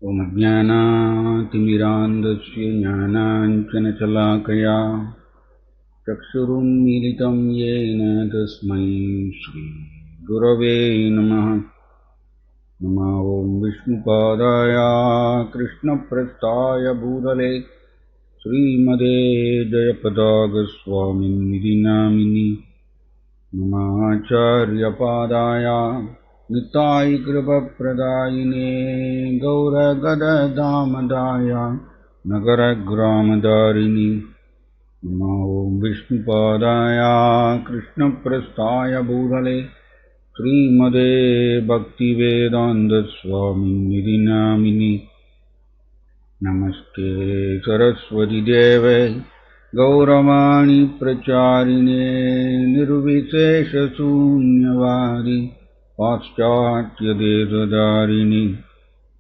ॐ अज्ञानातिमिरान्धस्य ज्ञानाञ्जनशलाकया चक्षुरुन्मीलितं येन तस्मै श्रीगुरवे नमः। नमो ॐ विष्णुपादाय कृष्णप्रस्थाय भूतले श्रीमते जयपताकस्वामिनिधि नामिनि नमाचार्यपादाय निताय कृपप्रदायिने गौरगददामदाय नगरग्रामदारिणि नमो ॐ विष्णुपादाय कृष्णप्रस्थाय भूतले श्रीमते भक्तिवेदान्तस्वामिनिधि नामिनि नमस्ते सरस्वती देवे गौरवाणी प्रचारिणे निर्विशेषशून्यवादी पाश्चात्यदेशधारिणि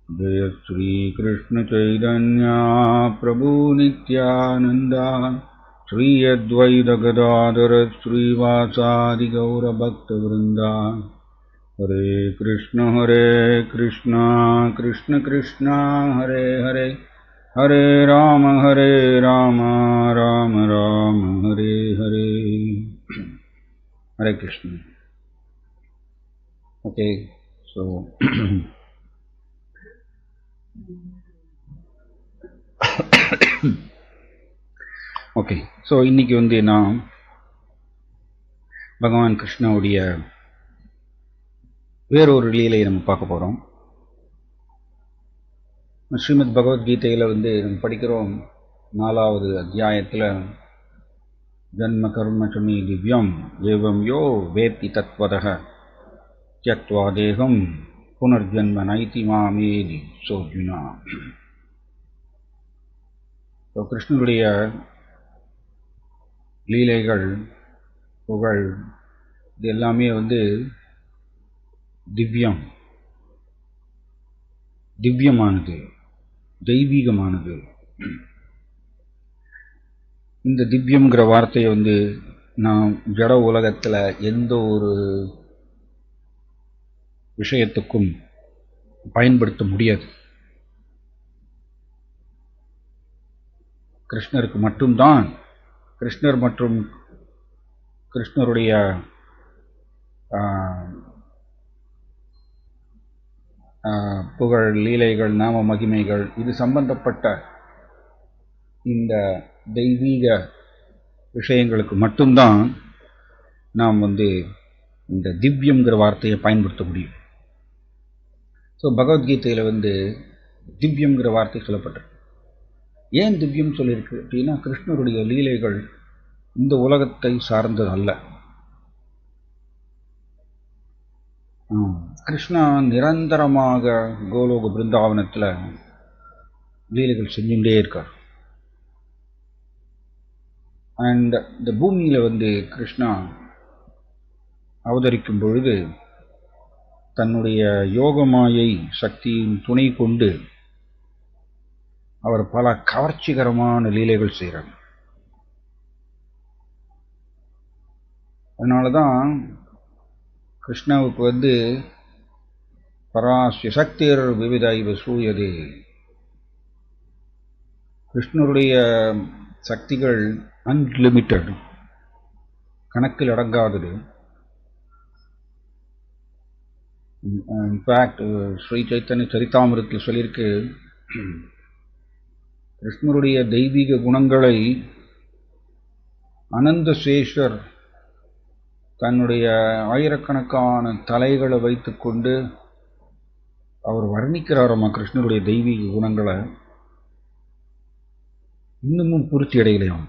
जय श्रीकृष्ण चैतन्य प्रभु नित्यानन्द श्री अद्वैत गदाधर श्रीवासादि गौरभक्तवृन्दा हरे कृष्ण कृष्ण कृष्ण हरे हरे हरे राम राम राम हरे हरे। हरे Krishna. Okay, so okay, so இன்னைக்கு வந்து நாம் பகவான் கிருஷ்ணனுடைய வேறொரு லீலையை நம்ம பார்க்க போறோம். ஸ்ரீமத் பகவத்கீதையில வந்து நம்ம படிக்கிறோம் 4வது அத்தியாயத்துல ஜன்ம கர்ம சுமி திவ்யம் ஏவம் யோ வேத்தி தத்வதஹ त्यक्त्वा देहं पुनर्जन्म नैति मामेति सोऽर्जुना. கிருஷ்ணனுடைய லீலைகள் புகழ் இது எல்லாமே வந்து திவ்யமானது, தெய்வீகமானது. இந்த திவ்யம்ங்கிற வார்த்தையை வந்து நாம் ஜட உலகத்துல எந்த ஒரு விஷயத்துக்கும் பயன்படுத்த முடியாது. கிருஷ்ணருக்கு மட்டும்தான், கிருஷ்ணர் மற்றும் கிருஷ்ணருடைய புகழ் லீலைகள் நாம மகிமைகள் இது சம்பந்தப்பட்ட இந்த தெய்வீக விஷயங்களுக்கு மட்டும்தான் நாம் வந்து இந்த திவ்யம்ங்கிற வார்த்தையை பயன்படுத்த முடியும். ஸோ பகவத்கீதையில வந்து திவ்யம்ங்கிற வார்த்தை சொல்லப்பட்டிருக்கு. ஏன் திவ்யம் சொல்லியிருக்கு அப்படின்னா, கிருஷ்ணருடைய லீலைகள் இந்த உலகத்தை சார்ந்தது அல்ல. கிருஷ்ணா நிரந்தரமாக கோலோக பிருந்தாவனத்தில் லீலைகள் செஞ்சுட்டே இருக்கார். அண்ட் இந்த பூமியில வந்து கிருஷ்ணா அவதரிக்கும் பொழுது தன்னுடைய யோகமாயை சக்தியின் துணை கொண்டு அவர் பல கவர்ச்சிகரமான லீலைகள் செய்கிறார். அதனாலதான் கிருஷ்ணாவுக்கு வந்து பராஸ்ய சக்திர் விவிதைவ சூயதே, கிருஷ்ணருடைய சக்திகள் அன்லிமிட்டட், கணக்கில் அடங்காதது. இன்ஃபேக்ட் ஸ்ரீ சைத்தன்ய சரிதாமிரத்தில் சொல்லியிருக்கு, கிருஷ்ணருடைய தெய்வீக குணங்களை அனந்த சேஷர் தன்னுடைய ஆயிரக்கணக்கான தலைகளை வைத்துக்கொண்டு அவர் வர்ணிக்கிறாரம்மா. கிருஷ்ணருடைய தெய்வீக குணங்களை இன்னமும் பூர்த்தி அடையலையாம்.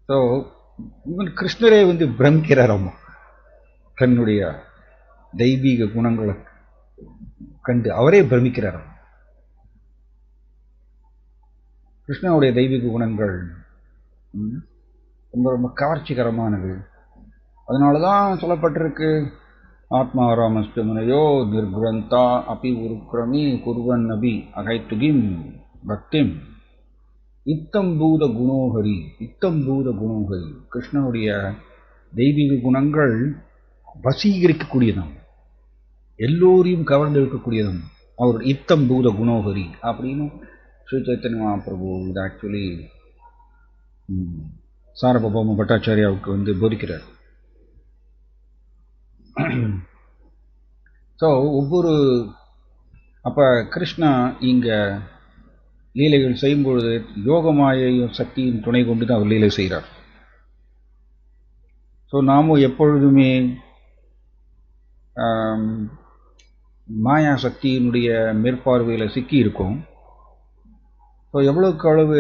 ஸோ இவன் கிருஷ்ணரே வந்து பிரமிக்கிறாரம்மா, தன்னுடைய தெய்வீக குணங்களை கண்டு அவரே பிரமிக்கிறாராம். கிருஷ்ணனுடைய தெய்வீக குணங்கள் ரொம்ப ரொம்ப கவர்ச்சிகரமானது. அதனாலதான் சொல்லப்பட்டிருக்கு, ஆத்மா ராமஸ்தமுனையோ நிர்கிரந்தா அபி உருக்ரமி குர்வன் அபி அகைத்துகிம் பக்திம் இத்தம்பூத குணோஹரி. கிருஷ்ணனுடைய தெய்வீக குணங்கள் வசீகரிக்கக்கூடியதும், எல்லோரையும் கவர்ந்து இருக்கக்கூடியதும் அவருடைய இத்தம் பூத குணோகரி அப்படின்னு ஸ்ரீ சைத்தன்ய மகாபிரபு இது ஆக்சுவலி சாரபௌம பட்டாச்சாரியாவுக்கு போதிக்கிறார். ஸோ அப்போ கிருஷ்ணா இங்கே லீலைகள் செய்யும்பொழுது யோகமாயையும் சக்தியின் துணை கொண்டு தான் அவர் லீலை செய்கிறார். ஸோ நாமும் எப்பொழுதுமே மாயா சக்தியினுடைய மேற்பார்வையில் சிக்கி இருக்கோம். ஸோ எவ்வளவுக்கு அளவு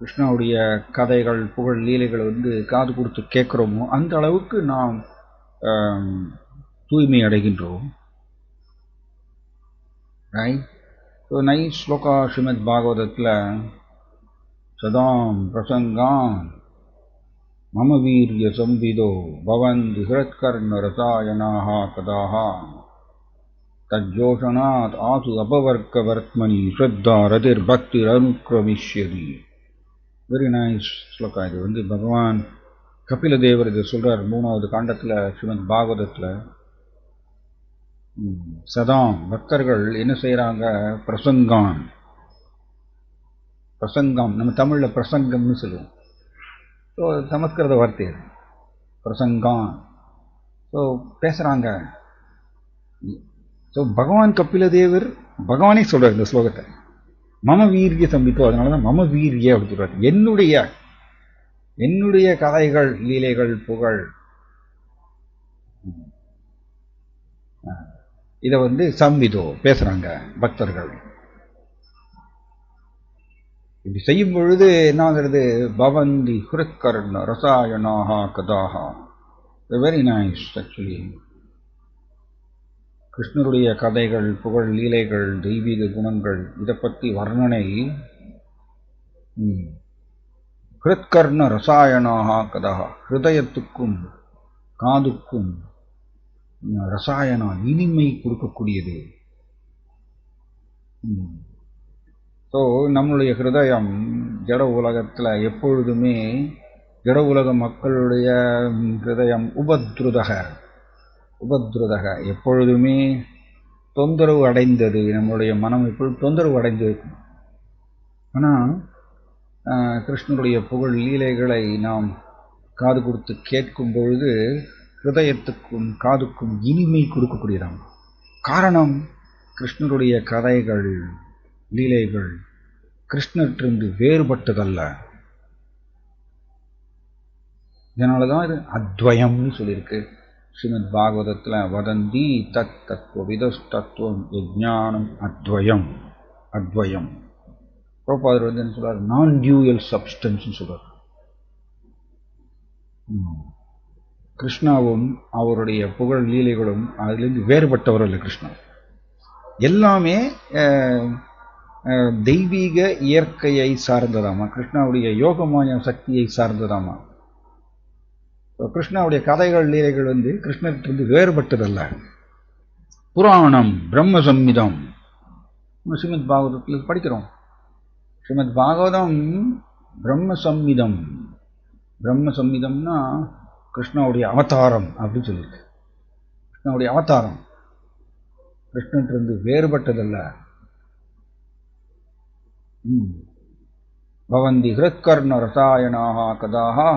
கிருஷ்ணாவுடைய கதைகள் புகழ் லீலைகளை காது கொடுத்து கேட்குறோமோ அந்த அளவுக்கு நாம் தூய்மை அடைகின்றோம். Right. So nice shloka Srimad பாகவதத்தில் சதாம் பிரசங்கான் மம வீரிய சம்பிதோ பவந்தி ஹிரத்கர்ண ரசாயனாஹ கதாஹ தஜ்ஜோஷனாத் ஆசு அபவர்க்க வர்த்மனி ஸ்ரத்தா ரதிர் பக்திர் அனுக்ரமிஷ்யதி. Very nice shloka. இது பகவான் கபில தேவர் இதை சொல்கிறார் 3வது காண்டத்தில் ஸ்ரீமத் பாகவதத்தில். சதாம் பக்தர்கள் என்ன செய்கிறாங்க? பிரசங்கான். பிரசங்கம் நம்ம தமிழில் பிரசங்கம்னு சொல்லுவோம். ஸோ சமஸ்கிருத வார்த்தை பிரசங்கான். ஸோ பேசுகிறாங்க. ஸோ பகவான் கபில தேவர் பகவானே சொல்கிறார் இந்த ஸ்லோகத்தை, மம வீரிய சம்பித்தோ. அதனால தான் மம வீரிய அப்படி சொல்கிறார். என்னுடைய கதைகள் லீலைகள் புகழ் இதை சம்பிதோ பேசுகிறாங்க பக்தர்கள். இப்படி செய்யும் பொழுது என்ன ஆகிறது? பவந்தி ஹிருத்கர்ண ரசாயனாஹ கதாஹா. Very nice. ஆக்சுவலி கிருஷ்ணருடைய கதைகள் புகழ் லீலைகள் தெய்வீக குணங்கள் இதை பற்றி வர்ணனை ஹிருத்கர்ண ரசாயனாக கதாஹா. ஹிருதயத்துக்கும் காதுக்கும் ரசாயனா இனிமை கொடுக்கக்கூடியது. ஸோ நம்மளுடைய ஹிருதயம் ஜட உலகத்தில் எப்பொழுதுமே ஜட உலக மக்களுடைய ஹிருதயம் உபத்ருதக எப்பொழுதுமே தொந்தரவு அடைந்தது. நம்மளுடைய மனம் எப்பொழுதும் தொந்தரவு அடைந்திருக்கும். ஆனால் கிருஷ்ணருடைய புகழ் லீலைகளை நாம் காது கொடுத்து கேட்கும் பொழுது ஹிருதயத்துக்கும் காதுக்கும் இனிமை கொடுக்கக்கூடியதாம். காரணம் கிருஷ்ணருடைய கதைகள் லீலைகள் கிருஷ்ணற்றிருந்து வேறுபட்டதல்ல. இதனால தான் இது அத்வயம்னு சொல்லியிருக்கு ஸ்ரீமத் பாகவதத்தில். வதந்தி தத் தத்துவ விதஸ்தத்துவம் யஜ்ஞானம் அத்வயம். அத்வயம் பிரபாதர் என்ன சொல்றார்? நான் டியூயல் சப்ஸ்டன்ஸ் சொல்றார். கிருஷ்ணாவும் அவருடைய புகழ் லீலைகளும் அதிலிருந்து வேறுபட்டவர் அல்ல. கிருஷ்ணா எல்லாமே தெய்வீக இயற்கையை சார்ந்ததாமா. கிருஷ்ணாவுடைய யோகமாய சக்தியை சார்ந்ததாமா. கிருஷ்ணாவுடைய கதைகள் லீலைகள் கிருஷ்ணத்திலிருந்து வேறுபட்டதல்ல. புராணம் பிரம்ம சம்மிதம் ஸ்ரீமத் பாகவதத்தில் படிக்கிறோம். ஸ்ரீமத் பாகவதம் பிரம்ம சம்மிதம். பிரம்ம சம்மிதம்னா கிருஷ்ணாவுடைய அவதாரம் அப்படின்னு சொல்லியிருக்கு. கிருஷ்ணாவுடைய அவதாரம் கிருஷ்ணத்திலிருந்து வேறுபட்டதல்ல. பவந்தி ஹிருத்கர்ண ரசாயனாஹ கதாஹா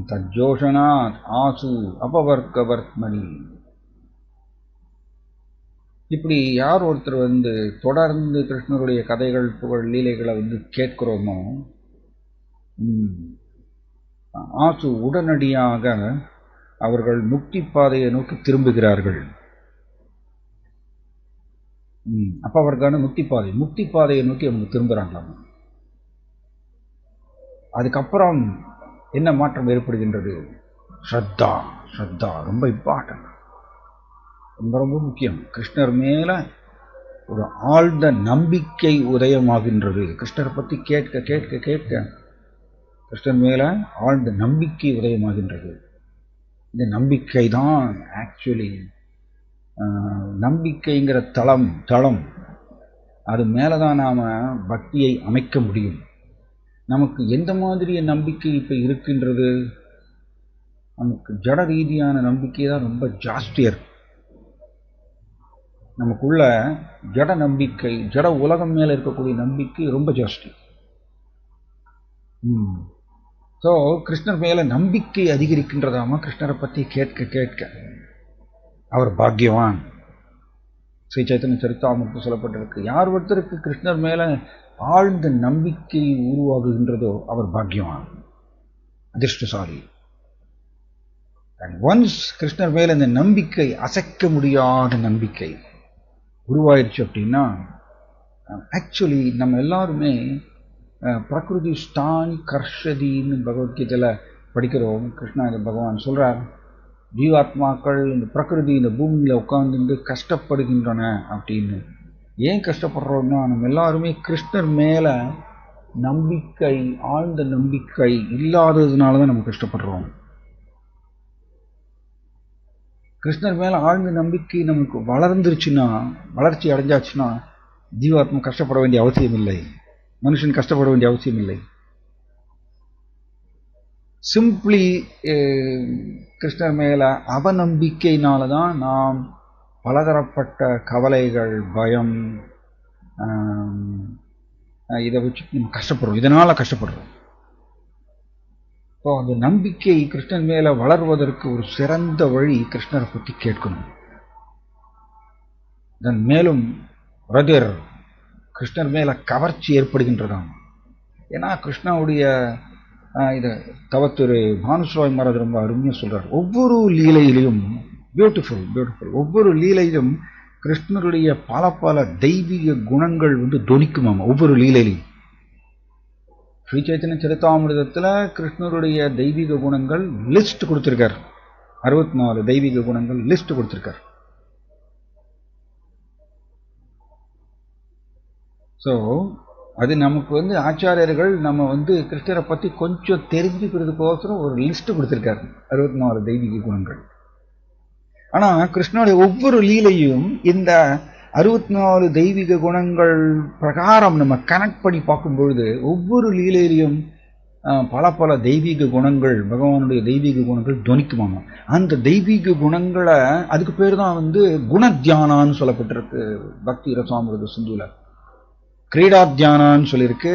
தஜ்ஜோஷனாத் ஆசு அபவர்க்க வர்த்மனி. இப்படி யார் ஒருத்தர் தொடர்ந்து கிருஷ்ணருடைய கதைகள் புகழ் லீலைகளை கேட்கிறோமோ ஆசு உடனடியாக அவர்கள் முக்தி பாதையை நோக்கி திரும்புகிறார்கள். அப்ப அவருக்கான முக்தி பாதையை நோக்கி அவங்க திரும்புறாங்களாம். அதுக்கப்புறம் என்ன மாற்றம் ஏற்படுகின்றது? ஸ்ரத்தா ரொம்ப இம்பார்ட்டன்ட், ரொம்ப முக்கியம். கிருஷ்ணர் மேல ஒரு ஆழ்ந்த நம்பிக்கை உதயமாகின்றது. கிருஷ்ணரை பற்றி கேட்க கேட்க கேட்க கிருஷ்ணர் மேல ஆழ்ந்த நம்பிக்கை உதயமாகின்றது. இந்த நம்பிக்கை தான் ஆக்சுவலி நம்பிக்கைங்கிற தளம். அது மேலதான் நாம பக்தியை அமைக்க முடியும். நமக்கு எந்த மாதிரி நம்பிக்கை இப்ப இருக்கின்றது? நமக்கு ஜட ரீதியான நம்பிக்கை தான் ரொம்ப ஜாஸ்தியாக இருக்கு. நமக்குள்ள ஜட நம்பிக்கை, ஜட உலகம் மேலே இருக்கக்கூடிய நம்பிக்கை ரொம்ப ஜாஸ்தி. ஸோ கிருஷ்ணர் மேலே நம்பிக்கை அதிகரிக்கின்றதாமா கிருஷ்ணரை பற்றி கேட்க கேட்க. அவர் பாக்கியவான். ஸ்ரீ சைத்தன்ய சரித்தாமிரத்தில் சொல்லப்பட்டிருக்கு, யார் ஒருத்தருக்கு கிருஷ்ணர் மேலே ஆழ்ந்த நம்பிக்கை உருவாகுகின்றதோ அவர் பாக்கியவான், அதிர்ஷ்டசாலி. ஒன்ஸ் கிருஷ்ணர் மேலே இந்த நம்பிக்கை, அசைக்க முடியாத நம்பிக்கை உருவாயிருச்சு அப்படின்னா, ஆக்சுவலி நம்ம எல்லாருமே பிரகிருதி ஸ்தானி கர்ஷதின்னு பகவத்கீதையில் படிக்கிறோம். கிருஷ்ணா இந்த பகவான் சொல்கிறார், ஜீவாத்மாக்கள் இந்த பிரகிருதி இந்த பூமியில் உட்கார்ந்து கஷ்டப்படுகின்றன அப்படின்னு. ஏன் கஷ்டப்படுறோம்னா, நம்ம எல்லாருமே கிருஷ்ணர் மேலே நம்பிக்கை, ஆழ்ந்த நம்பிக்கை இல்லாததுனால தான் நம்ம கஷ்டப்படுறோம். கிருஷ்ணர் மேலே ஆழ்ந்த நம்பிக்கை நமக்கு வளர்ந்துருச்சுன்னா, வளர்ச்சி அடைஞ்சாச்சுன்னா, ஜீவாத்மா கஷ்டப்பட வேண்டிய அவசியம் இல்லை, மனுஷன் கஷ்டப்பட வேண்டிய அவசியம் இல்லை. சிம்பிளி கிருஷ்ணர் மேல அவநம்பிக்கையினால தான் நாம் பலதரப்பட்ட கவலைகள், பயம், இதை வச்சு நம்ம கஷ்டப்படுறோம், இதனால கஷ்டப்படுறோம். ஸோ அந்த நம்பிக்கை கிருஷ்ணன் மேல வளர்வதற்கு ஒரு சிறந்த வழி கிருஷ்ணரை பற்றி கேட்கணும். இதன் மேலும் ரதிர் கிருஷ்ணர் மேல கவர்ச்சி ஏற்படுகின்றதாம். ஏன்னா கிருஷ்ணாவுடைய இதை தவத்திரு பானுசுவாமி மகாராஜ் ரொம்ப அருமையாக சொல்றார். ஒவ்வொரு லீலையிலும் பியூட்டிஃபுல் பியூட்டிஃபுல், ஒவ்வொரு லீலையிலும் கிருஷ்ணருடைய பல பல தெய்வீக குணங்கள் தொனிக்குமாம். ஒவ்வொரு லீலையிலையும் ஸ்ரீ சைத்தன்ய சரித்தாமிரதத்தில் கிருஷ்ணருடைய தெய்வீக குணங்கள் லிஸ்ட் கொடுத்திருக்கார். 64 தெய்வீக குணங்கள் லிஸ்ட் கொடுத்திருக்கார். ஸோ அது நமக்கு ஆச்சாரியர்கள் நம்ம கிருஷ்ணரை பற்றி கொஞ்சம் தெரிஞ்சுக்கிறதுக்கோசரம் ஒரு லிஸ்ட் கொடுத்திருக்காரு, 64 தெய்வீக குணங்கள். ஆனால் கிருஷ்ணனுடைய ஒவ்வொரு லீலையும் இந்த 64 தெய்வீக குணங்கள் பிரகாரம் நம்ம கனெக்ட் பண்ணி பார்க்கும்பொழுது ஒவ்வொரு லீலையிலையும் பல பல தெய்வீக குணங்கள், பகவானுடைய தெய்வீக குணங்கள் துவனிக்குமாங்க. அந்த தெய்வீக குணங்களை, அதுக்கு பேர் தான் குணத்தியானான்னு சொல்லப்பட்டிருக்கு பக்தி ரசாமிருத சிந்துல. கிரீடா தியானான்னு சொல்லியிருக்கு,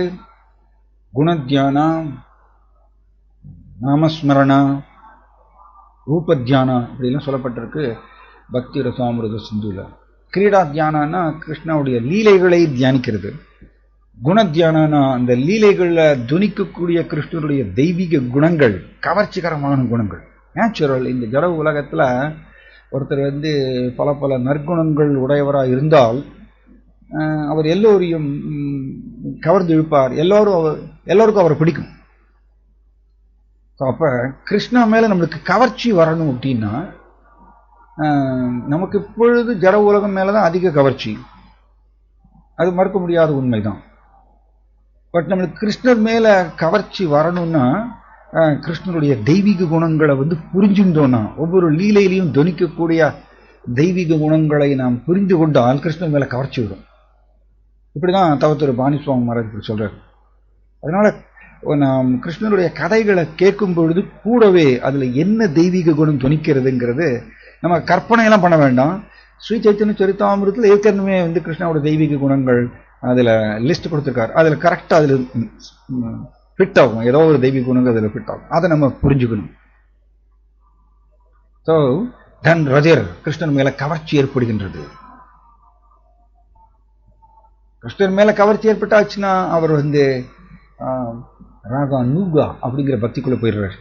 குணத்தியானா, நாமஸ்மரணா, ரூபத்தியானா இப்படிலாம் சொல்லப்பட்டிருக்கு பக்தி ரசாமிருத சிந்துல. கிரீடா தியானானா கிருஷ்ணாவுடைய லீலைகளை தியானிக்கிறது. குணத்தியானா அந்த லீலைகளில் துணிக்கக்கூடிய கிருஷ்ணருடைய தெய்வீக குணங்கள், கவர்ச்சிகரமான குணங்கள், நேச்சுரல். இந்த ஜட உலகத்தில் ஒருத்தர் பல பல நற்குணங்கள் உடையவராக இருந்தால் அவர் எல்லோரையும் கவர்ந்து இழுப்பார், எல்லோருக்கும் அவரை பிடிக்கும். அப்போ கிருஷ்ணா மேலே நம்மளுக்கு கவர்ச்சி வரணும் அப்படின்னா, நமக்கு இப்பொழுது ஜட உலகம் மேலே தான் அதிக கவர்ச்சி, அது மறுக்க முடியாத உண்மைதான். பட் நம்மளுக்கு கிருஷ்ணர் மேலே கவர்ச்சி வரணும்னா கிருஷ்ணருடைய தெய்வீக குணங்களை புரிஞ்சுட்டோம்னா, ஒவ்வொரு லீலையிலையும் துணிக்கக்கூடிய தெய்வீக குணங்களை நாம் புரிந்து கொண்டால் கிருஷ்ணர் மேலே கவர்ச்சி விடும். இப்படிதான் தவத்திரு பானுசுவாமி மகாராஜ் சொல்றாரு. அதனால நாம் கிருஷ்ணருடைய கதைகளை கேட்கும் பொழுது கூடவே அதுல என்ன தெய்வீக குணம் துணிக்கிறதுங்கிறது நம்ம கற்பனையெல்லாம் பண்ண வேண்டாம். ஸ்ரீ சைத்தன்ய சரித்தாமிரத்தில் ஏற்கனவே கிருஷ்ணாவோட தெய்வீக குணங்கள் அதுல லிஸ்ட் கொடுத்துருக்காரு. அதுல கரெக்டா அதுல ஃபிட் ஆகும், ஏதோ ஒரு தெய்வீக குணங்கள் அதுல ஃபிட் ஆகும், அதை நம்ம புரிஞ்சுக்கணும். ஸோ தன் ரஜர் கிருஷ்ணன் மேல கவர்ச்சி ஏற்படுகின்றது. கிருஷ்ணர் மேல கவர்ச்சி ஏற்பட்டாச்சுன்னா அவர் ராகா நூகா அப்படிங்கிற பக்திக்குள்ள போயிடுறார்.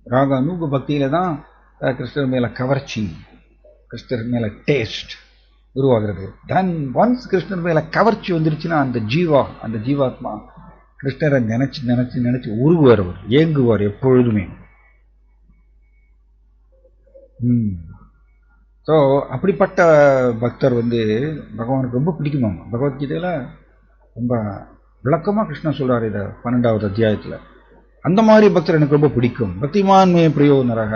ராகா நூக பக்தியில தான் கிருஷ்ணர் மேல கவர்ச்சி, கிருஷ்ணர் மேல டேஸ்ட் உருவாகிறது. தென் ஒன்ஸ் கிருஷ்ணர் மேல கவர்ச்சி வந்துருச்சுன்னா அந்த ஜீவாத்மா கிருஷ்ணரை நினைச்சு நினைச்சு நினைச்சு உருவார், அவர் ஏங்குவார் எப்பொழுதுமே. ஸோ அப்படிப்பட்ட பக்தர் பகவானுக்கு ரொம்ப பிடிக்குமாங்க. பகவத்கீதையில ரொம்ப விளக்கமாக கிருஷ்ணன் சொல்றாரு இதை 12வது அத்தியாயத்தில். அந்த மாதிரி பக்தர் எனக்கு ரொம்ப பிடிக்கும். பக்திமான் மே பிரியோ நரக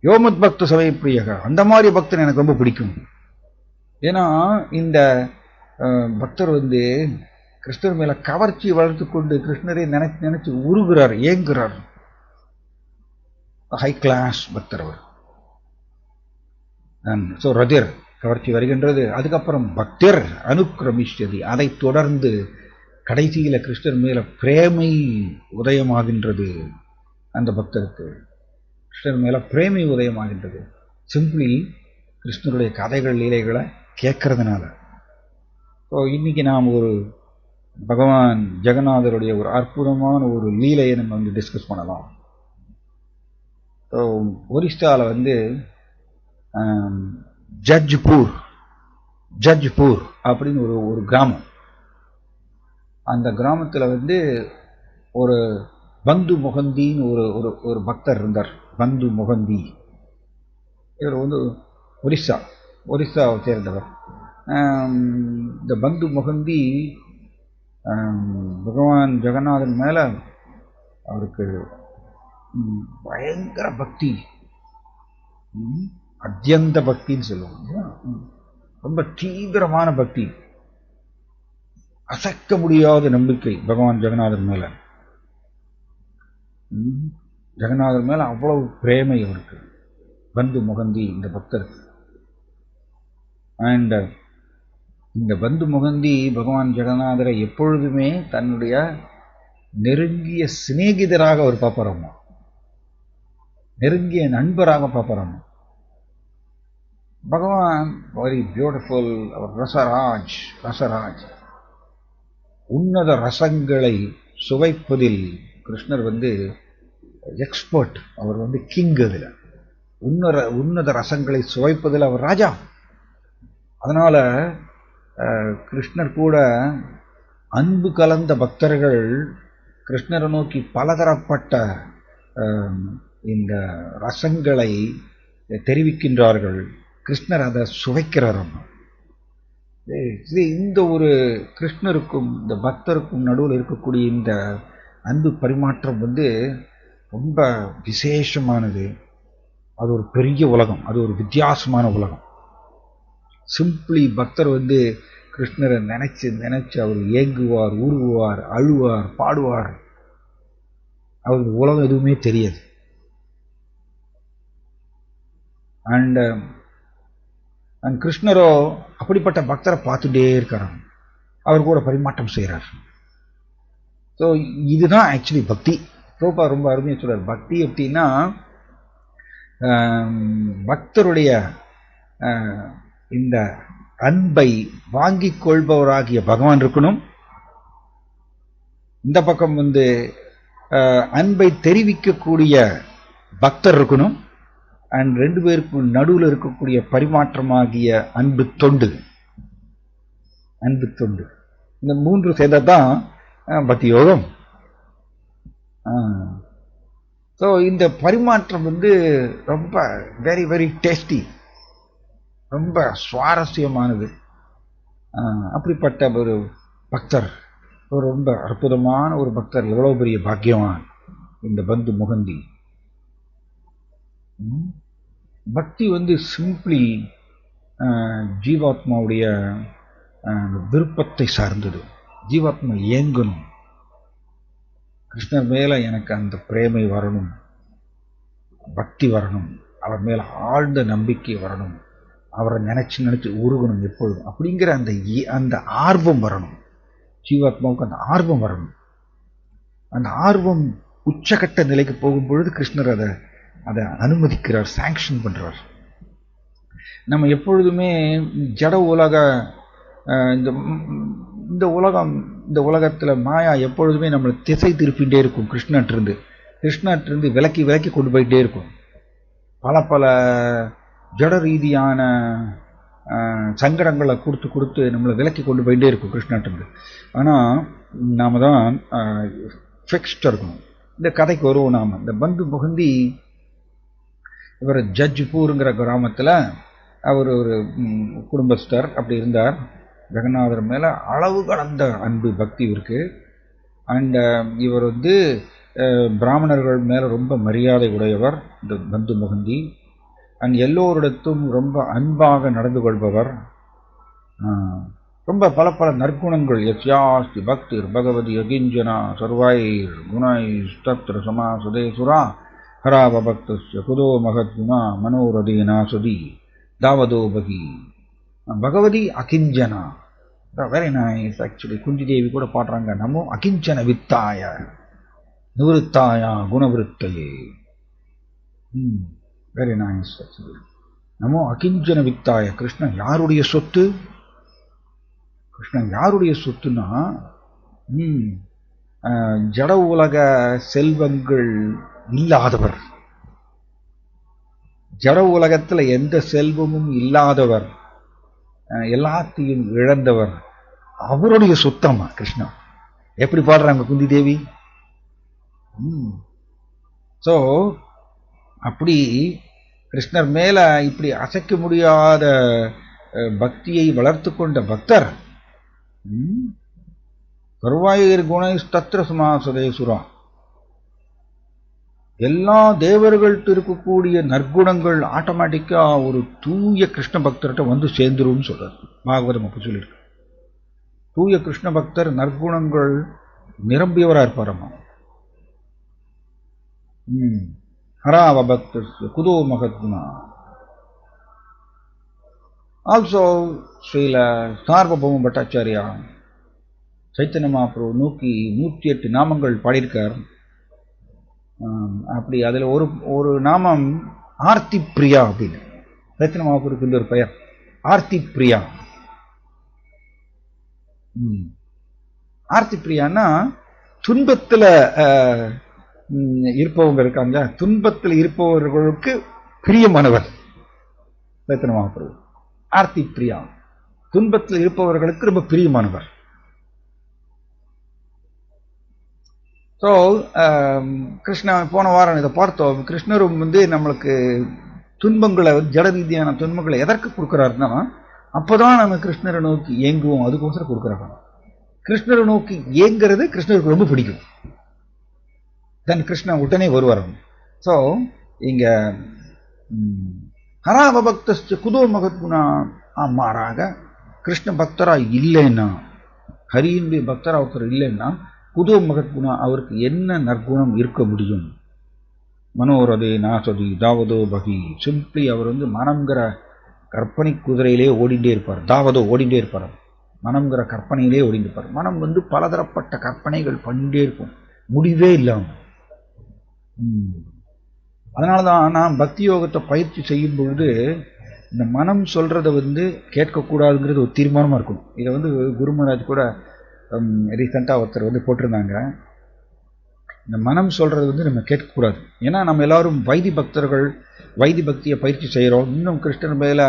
யோமத் பக்த சபை பிரியக, அந்த மாதிரி பக்தர் எனக்கு ரொம்ப பிடிக்கும். ஏன்னா இந்த பக்தர் கிருஷ்ணர் மேல கவர்ச்சி வளர்த்து கொண்டு கிருஷ்ணரை நினைச்சு நினைச்சு உருகிறார், ஏங்குறார். ஹை கிளாஸ் பக்தர் அவர். ஸோ ரதிர் கவர்ச்சி வருகின்றது. அதுக்கப்புறம் பக்தர் அனுக்கிரமிஷ்யதி, அதை தொடர்ந்து கடைசியில கிருஷ்ணர் மேல பிரேமை உதயமாகின்றது. அந்த பக்தருக்கு கிருஷ்ணர் மேல பிரேமை உதயமாகின்றது. சிம்பிளி கிருஷ்ணருடைய கதைகள் லீலைகளை கேட்கறதுனால. ஸோ இன்னைக்கு நாம் ஒரு பகவான் ஜெகநாதருடைய ஒரு அற்புதமான ஒரு லீலையை நம்ம வந்து டிஸ்கஸ் பண்ணலாம். ஸோ ஒரிஸ்ஸாவில் வந்து ஜட்ஜ்பூர் அப்படின்னு ஒரு கிராமம். அந்த கிராமத்தில் வந்து ஒரு பந்து மொகந்தின்னு ஒரு பக்தர் இருந்தார். பந்து மொகந்தி. இவர் வந்து ஒரிஸ்ஸாவை சேர்ந்தவர். இந்த பந்து மொகந்தி பகவான் ஜெகநாதன் மேல அவருக்கு பயங்கர பக்தி, அத்தியந்த பக்தின்னு சொல்லுவாங்க. ரொம்ப தீவிரமான பக்தி, அசைக்க முடியாத நம்பிக்கை பகவான் ஜெகநாதன் மேல. ஜெகநாதன் மேல அவ்வளவு பிரேமை அவருக்கு, பந்து முகந்தி இந்த பக்தருக்கு. அண்ட் இந்த பந்து முகந்தி பகவான் ஜெகநாதரை எப்பொழுதுமே தன்னுடைய நெருங்கிய சிநேகிதராக அவர் பார்ப்பாராமா, நெருங்கிய நண்பராக பார்ப்பாராமா. பகவான் வெரி பியூட்டிஃபுல். அவர் ரசராஜ், உன்னத ரசங்களை சுவைப்பதில் கிருஷ்ணர் வந்து எக்ஸ்பர்ட். அவர் வந்து கிங். அதில் உன்னத ரசங்களை சுவைப்பதில் அவர் ராஜா. அதனால கிருஷ்ணர் கூட அன்பு கலந்த பக்தர்கள் கிருஷ்ணரை நோக்கி பலதரப்பட்ட இந்த ரசங்களை தெரிவிக்கின்றார்கள். கிருஷ்ணர் அதை சுவைக்கிறார். இந்த ஒரு கிருஷ்ணருக்கும் இந்த பக்தருக்கும் நடுவில் இருக்கக்கூடிய இந்த அன்பு பரிமாற்றம் வந்து ரொம்ப விசேஷமானது. அது ஒரு பெரிய உலகம், அது ஒரு வித்தியாசமான உலகம். சிம்பிளி பக்தர் வந்து கிருஷ்ணரை நினைச்சு நினைச்சு அவர் ஏங்குவார், உருகுவார், அழுவார், பாடுவார். அவருக்கு உலகம் எதுவுமே தெரியாது. அண்ட் கிருஷ்ணரோ அப்படிப்பட்ட பக்தரை பார்த்துட்டே இருக்கார், அவர் கூட பரிமாற்றம் செய்கிறார். ஸோ இதுதான் ஆக்சுவலி பக்தி. ப்ரோபா ரொம்ப அருமையாக சொல்றார். பக்தி எப்படின்னா பக்தருடைய இந்த அன்பை வாங்கிக் கொள்பவராகிய பகவான் இருக்கணும். இந்த பக்கம் வந்து அன்பை தெரிவிக்கக்கூடிய பக்தர் இருக்கணும். அண்ட் ரெண்டு பேருக்கும் நடுவில் இருக்கக்கூடிய பரிமாற்றமாகிய அன்பு தொண்டு. இந்த மூன்று சேர்ந்ததான் பக்தி யோகம். ஸோ இந்த பரிமாற்றம் வந்து ரொம்ப வெரி வெரி டேஸ்டி, ரொம்ப சுவாரஸ்யமானது. அப்படிப்பட்ட ஒரு பக்தர், ஒரு ரொம்ப அற்புதமான ஒரு பக்தர். எவ்வளவு பெரிய பாக்கியவான் இந்த பந்து முகந்தி. பக்தி வந்து சிம்பிளி ஜீவாத்மாவுடைய விருப்பத்தை சார்ந்தது. ஜீவாத்மா ஏங்கணும், கிருஷ்ணர் மேல எனக்கு அந்த பிரேமை வரணும், பக்தி வரணும், அவர் மேல ஆழ்ந்த நம்பிக்கை வரணும், அவரை நினைச்சு நினைச்சு உருகணும் எப்பொழுதும், அப்படிங்கிற அந்த ஆர்வம் வரணும். ஜீவாத்மாவுக்கு அந்த ஆர்வம் வரணும். அந்த ஆர்வம் உச்சகட்ட நிலைக்கு போகும் பொழுது கிருஷ்ணர் அதை அனுமதிக்கிறார், சாங்ஷன் பண்றார். நம்ம எப்பொழுதுமே ஜட உலக இந்த உலகத்துல மாயா எப்பொழுதுமே நம்மளை திசை திருப்பிகிட்டே இருக்கும். கிருஷ்ணாட்டிருந்து விலக்கி கொண்டு போயிட்டே இருக்கும். பல ஜட ரீதியான சங்கடங்களை கொடுத்து நம்மளை விலக்கி கொண்டு போயிட்டே இருக்கும் கிருஷ்ணாட்டிருந்து. ஆனால் நாம தான் ஃபிக்ஸ்டாக இருக்கணும். இந்த கதைக்கு வருவோம். நாம இந்த பந்து முகந்தி இவர் ஜட்ஜ்பூருங்கிற கிராமத்தில் அவர் ஒரு குடும்பஸ்தர் அப்படி இருந்தார். ஜெகநாதர் மேலே அளவு கடந்த அன்பு பக்தி இருக்கு. அண்ட் இவர் வந்து பிராமணர்கள் மேலே ரொம்ப மரியாதை உடையவர் இந்த பந்து முகந்தி. அண்ட் எல்லோரிடத்தும் ரொம்ப அன்பாக நடந்து கொள்பவர். ரொம்ப பல பல நற்குணங்கள். யஸ்யாஸ்தி பக்திர் பகவதி அகிஞ்சனா சர்வைர் குணைஸ்தத்ர சமாசதே சுரா ஹராவபக்தஸ்ய குதோ மகத்குணா மனோரதேனா சதி தாவதோ பகி. பகவதி அகிஞ்சனா, very nice. Actually Kunti Devi கூட பாடுறாங்க, நமோ அகிஞ்சன வித்தாய நிவருத்தாயா குணவிருத்தையே. Very nice. ஆக்சுவலி நமோ அகிஞ்சன வித்தாய. கிருஷ்ணன் யாருடைய சொத்து? கிருஷ்ணன் யாருடைய சொத்துனா, ஜட உலக செல்வங்கள் இல்லாதவர், ஜட உலகத்துல எந்த செல்வமும் இல்லாதவர், எல்லாத்தையும் இழந்தவர், அவருடைய சொத்தமா கிருஷ்ணா. எப்படி பாடுறாங்க குந்தி தேவி. சோ அப்படி கிருஷ்ணர் மேல இப்படி அசைக்க முடியாத பக்தியை வளர்த்து கொண்ட பக்தர் சர்வாயிர் குணைஸ்தத்ர சமாசதேசுரா, எல்லா தேவர்கள்ட்ட இருக்கக்கூடிய நற்குணங்கள் ஆட்டோமேட்டிக்கா ஒரு தூய கிருஷ்ண பக்தர்கிட்ட வந்து சேர்ந்துரும் சொல்றாரு பாகவதம். அப்ப சொல்லியிருக்கு, தூய கிருஷ்ண பக்தர் நற்குணங்கள் நிரம்பியவரா இருப்பாரம்மா. ஹராவபக்த குதோ மகத்குணா. ஆல்சோ ஸ்ரீல சார்வபௌம பட்டாச்சாரியா சைத்தன்ய மகாபிரபு நோக்கி 108 நாமங்கள் பாடியிருக்கார். அப்படி அதுல ஒரு நாமம் ஆர்த்தி பிரியா அப்படின்னு. சைத்தன்ய மகாபிரபுக்கு ஒரு பெயர் ஆர்த்தி பிரியா. ஆர்த்தி பிரியான்னா துன்பத்துல இருப்பவங்க இருக்காங்க, துன்பத்தில் இருப்பவர்களுக்கு பிரியமானவர் சைத்தன்ய மகாபிரபு. ஆர்த்தி பிரியா, துன்பத்தில் இருப்பவர்களுக்கு ரொம்ப பிரியமானவர். ஸோ கிருஷ்ணா போன வாரம் இதை பார்த்தோம். கிருஷ்ணரும் நம்மளுக்கு துன்பங்களை, ஜட ரீதியான துன்பங்களை எதற்கு கொடுக்குறாருன்னா, அப்போதான் நம்ம கிருஷ்ணரை நோக்கி ஏங்குவோம், அதுக்கோசரம் கொடுக்குறாங்க. கிருஷ்ணரை நோக்கி ஏங்குறது கிருஷ்ணருக்கு ரொம்ப பிடிக்கும். தென் கிருஷ்ணா உடனே வருவார். ஸோ இங்க ஹராவபக்த குதோ மகத்குணா, மாறாக கிருஷ்ண பக்தரா இல்லைன்னா, ஹரியினுடைய பக்தரா ஒருத்தர் இல்லைன்னா குதோ மகத்குணா, அவருக்கு என்ன நற்குணம் இருக்க முடியும்? மனோரதே நாசதி தாவதோ பகி. சிம்பிளி அவர் மனம்ங்கிற கற்பனை குதிரையிலே ஓடிண்டே இருப்பார். தாவதோ ஓடிண்டே இருப்பார். மனம்ங்கிற கற்பனையிலே ஓடிண்டு இருப்பார். மனம் பலதரப்பட்ட கற்பனைகள் பண்ணிட்டே இருக்கும், முடிவே இல்லாம. அதனாலதான் நான் பக்தி யோகத்தை பயிற்சி செய்யும் பொழுது இந்த மனம் சொல்றதை கேட்கக்கூடாதுங்கிறது ஒரு தீர்மானமா இருக்கும். இதை குரு மகாராஜ் கூட ரீசெண்டா ஒருத்தர் போட்டிருந்தாங்க, இந்த மனம் சொல்றது நம்ம கேட்கக்கூடாது. ஏன்னா நம்ம எல்லாரும் வைதி பக்தர்கள், வைதி பக்தியை பயிற்சி செய்கிறோம். இன்னும் கிருஷ்ணன் மேல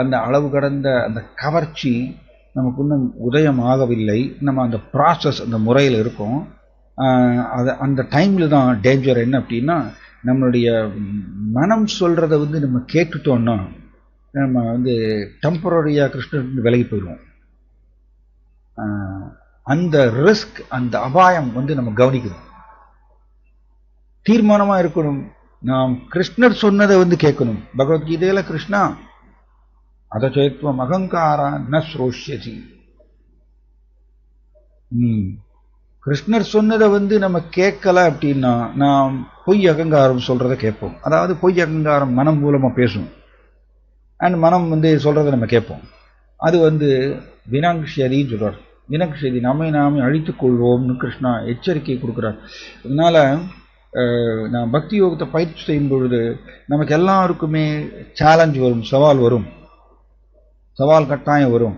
அந்த அளவு கடந்த அந்த கவர்ச்சி நமக்கு இன்னும் உதயம் ஆகவில்லை. நம்ம அந்த ப்ராசஸ், அந்த முறையில் இருக்கோம். அது அந்த டைம்ல தான் டேஞ்சர். என்ன அப்படின்னா, நம்மளுடைய மனம் சொல்றதை நம்ம கேட்டுட்டோம்னா நம்ம டெம்பரரியா கிருஷ்ணன் விலகி போயிடுவோம். அந்த ரிஸ்க், அந்த அபாயம் நம்ம கவனிக்கணும். தீர்மானமா இருக்கணும். நாம் கிருஷ்ணர் சொன்னதை கேட்கணும். பகவத்கீதையில கிருஷ்ணா அதச்சேத்வம் அகங்காரா ந ஸ்ரோஷ்யசி. கிருஷ்ணர் சொன்னதை நம்ம கேட்கல அப்படின்னா நாம் பொய் அகங்காரம் சொல்றதை கேட்போம். அதாவது பொய் அகங்காரம் மனம் மூலமா பேசும், அண்ட் மனம் சொல்றதை நம்ம கேட்போம். அது வினாங்ஷதின்னு சொல்றார். வினக்ஷதி, நம்மை நாமே அழித்துக் கொள்வோம்னு கிருஷ்ணா எச்சரிக்கை கொடுக்குறார். அதனால நான் பக்தி யோகத்தை பயிற்சி செய்யும் பொழுது நமக்கு எல்லாருக்குமே சேலஞ்ச் வரும், சவால் வரும், சவால் கட்டாயம் வரும்.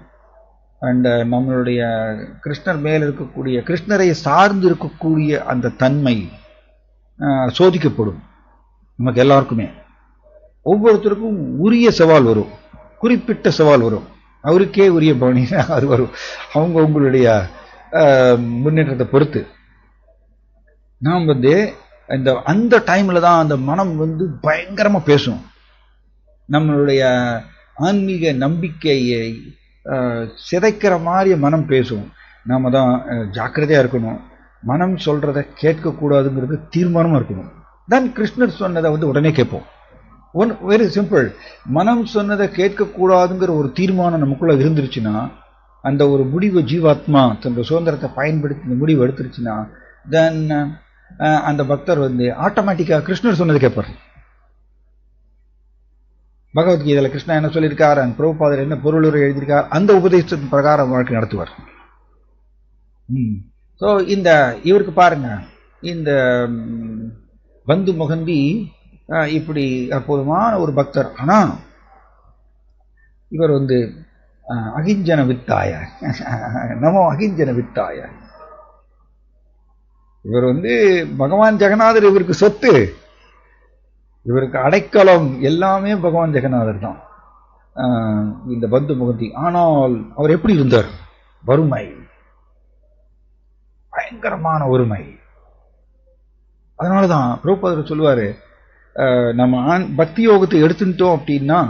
அண்ட் நம்மளுடைய கிருஷ்ணர் மேல் இருக்கக்கூடிய, கிருஷ்ணரை சார்ந்து இருக்கக்கூடிய அந்த தன்மை சோதிக்கப்படும். நமக்கு எல்லாருக்குமே ஒவ்வொருத்தருக்கும் உரிய சவால் வரும், குறிப்பிட்ட சவால் வரும். அவருக்கே உரிய பவனி அது வரும், அவங்க உங்களுடைய முன்னேற்றத்தை பொறுத்து. நாம் அந்த டைம்ல தான் அந்த மனம் பயங்கரமா பேசும். நம்மளுடைய ஆன்மீக நம்பிக்கையை சிதைக்கிற மாதிரி மனம் பேசும். நாம தான் ஜாக்கிரதையா இருக்கணும். மனம் சொல்றதை கேட்கக்கூடாதுங்கிறது தீர்மானமா இருக்கணும். தான் கிருஷ்ணர் சொன்னதை உடனே கேட்போம். Very simple. மனம் சொன்னதை கேட்கக்கூடாதுங்கிற ஒரு தீர்மானம் நமக்குள்ள இருந்துருச்சுன்னா அந்த ஒரு முடிவு ஜீவாத்மா தன்னோட சுதந்திரத்தை பயன்படுத்தி இந்த முடிவு எடுத்துருச்சுன்னா தென் அந்த பக்தர் வந்து ஆட்டோமேட்டிக்காக கிருஷ்ணர் சொன்னது கேட்பார். பகவத்கீதையில் கிருஷ்ணா என்ன சொல்லியிருக்கார், அந்த பிரபுபாதர் என்ன பொருளுரை எழுதியிருக்கார், அந்த உபதேசத்தின் பிரகாரம் வாழ்க்கை நடத்துவார். ஸோ இந்த இவருக்கு பாருங்க, இந்த பந்து முகந்தி இப்படி அற்புதமான ஒரு பக்தர். ஆனால் இவர் வந்து அகிஞ்சன வித்தாய, நமோ அகிஞ்சன வித்தாய. இவர் வந்து பகவான் ஜெகநாதர் இவருக்கு சொத்து, இவருக்கு அடைக்கலம் எல்லாமே பகவான் ஜெகநாதர் தான் இந்த பந்து முகந்தி. ஆனால் அவர் எப்படி இருந்தார்? வறுமை, பயங்கரமான வறுமை. அதனாலதான் பிரபுபாதர் சொல்லுவாரு, நம்ம பக்தி யோகத்தை எடுத்துட்டோம் அப்படின்னா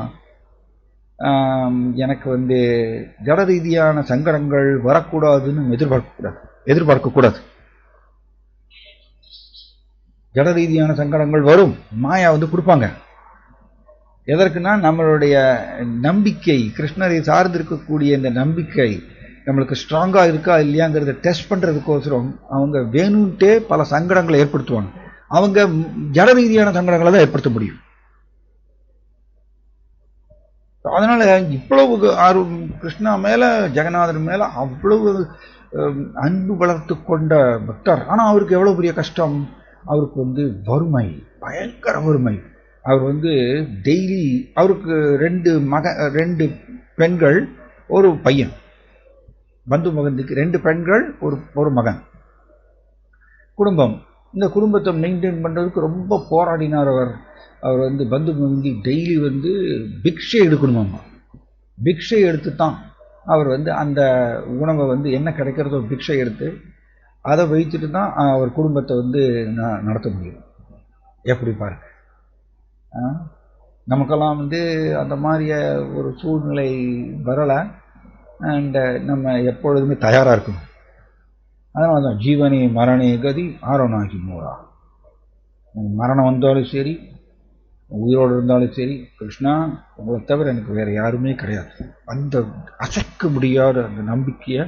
எனக்கு வந்து ஜட ரீதியான சங்கடங்கள் வரக்கூடாதுன்னு எதிர்பார்க்கக்கூடாது. ஜட ரீதியான சங்கடங்கள் வரும், மாயா வந்து கொடுப்பாங்க. எதற்குன்னா நம்மளுடைய நம்பிக்கை, கிருஷ்ணரை சார்ந்து இருக்கக்கூடிய இந்த நம்பிக்கை நம்மளுக்கு ஸ்ட்ராங்கா இருக்கா இல்லையாங்கிறத டெஸ்ட் பண்றதுக்கோசரம் அவங்க வேணும்ட்டே பல சங்கடங்களை ஏற்படுத்துவாங்க. அவங்க ஜட ரீதியான சங்கடங்களை தான் ஏற்படுத்த முடியும். அதனால இவ்வளவு கிருஷ்ணா மேல ஜெகநாதர் மேல அவ்வளவு அன்பு வளர்த்து கொண்ட பக்தர். ஆனா அவருக்கு எவ்வளவு பெரிய கஷ்டம், அவருக்கு வந்து வறுமை, பயங்கர வறுமை. அவர் வந்து டெய்லி, அவருக்கு ரெண்டு பெண்கள் ஒரு பையன். பந்து முகந்திக்கு 2 பெண்கள் ஒரு மகன். குடும்பம், இந்த குடும்பத்தை மெயின்டைன் பண்றதுக்கு ரொம்ப போராடினார் அவர். அவர் வந்து பந்து முகந்தி டெய்லி வந்து பிக்ஷை எடுக்கணுமாம்மா. பிக்ஷை எடுத்து தான் அவர் வந்து அந்த உணவை வந்து என்ன கிடைக்கிறதோ பிக்ஷை எடுத்து அதை வைத்துட்டு தான் அவர் குடும்பத்தை வந்து நடத்த முடியும். எப்படி பாருங்க, நமக்கெல்லாம் வந்து அந்த மாதிரிய ஒரு சூழ்நிலை வரலை. அண்ட் நம்ம எப்பொழுதுமே தயாராக இருக்கணும். அதனால தான் ஜீவனே மரணே கதி ஆரோனாகி மோரா. மரணம் வந்தாலும் சரி, உயிரோடு இருந்தாலும் சரி, கிருஷ்ணா உங்களை தவிர எனக்கு வேற யாருமே கிடையாது. அந்த அசைக்க முடியாத அந்த நம்பிக்கையை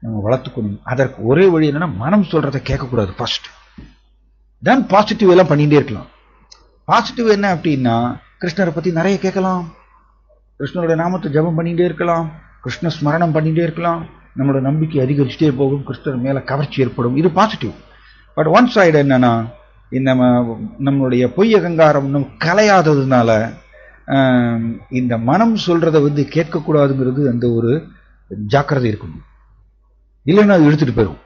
நம்ம வளர்த்துக்கணும். அதற்கு ஒரே வழி என்னன்னா, மனம் சொல்றதை கேட்கக்கூடாது ஃபர்ஸ்ட். தென் பாசிட்டிவ் எல்லாம் பண்ணிட்டே இருக்கலாம். பாசிட்டிவ் என்ன அப்படின்னா, கிருஷ்ணரை பத்தி நிறைய கேட்கலாம், கிருஷ்ணருடைய நாமத்தை ஜபம் பண்ணிட்டே இருக்கலாம், கிருஷ்ண ஸ்மரணம் பண்ணிட்டே இருக்கலாம், நம்மளோட நம்பிக்கை அதிகரிச்சுட்டே போகும், கிருஷ்ணர் மேல கவர்ச்சி ஏற்படும். இது பாசிட்டிவ். பட் ஒன் சைடு என்னன்னா, நம்மளுடைய பொய் அகங்காரம் நம்ம கலையாததுனால இந்த மனம் சொல்றதை வந்து கேட்கக்கூடாதுங்கிறது அந்த ஒரு ஜாக்கிரதை இருக்கணும். இல்லைன்னா அது எடுத்துட்டு போயிடும்.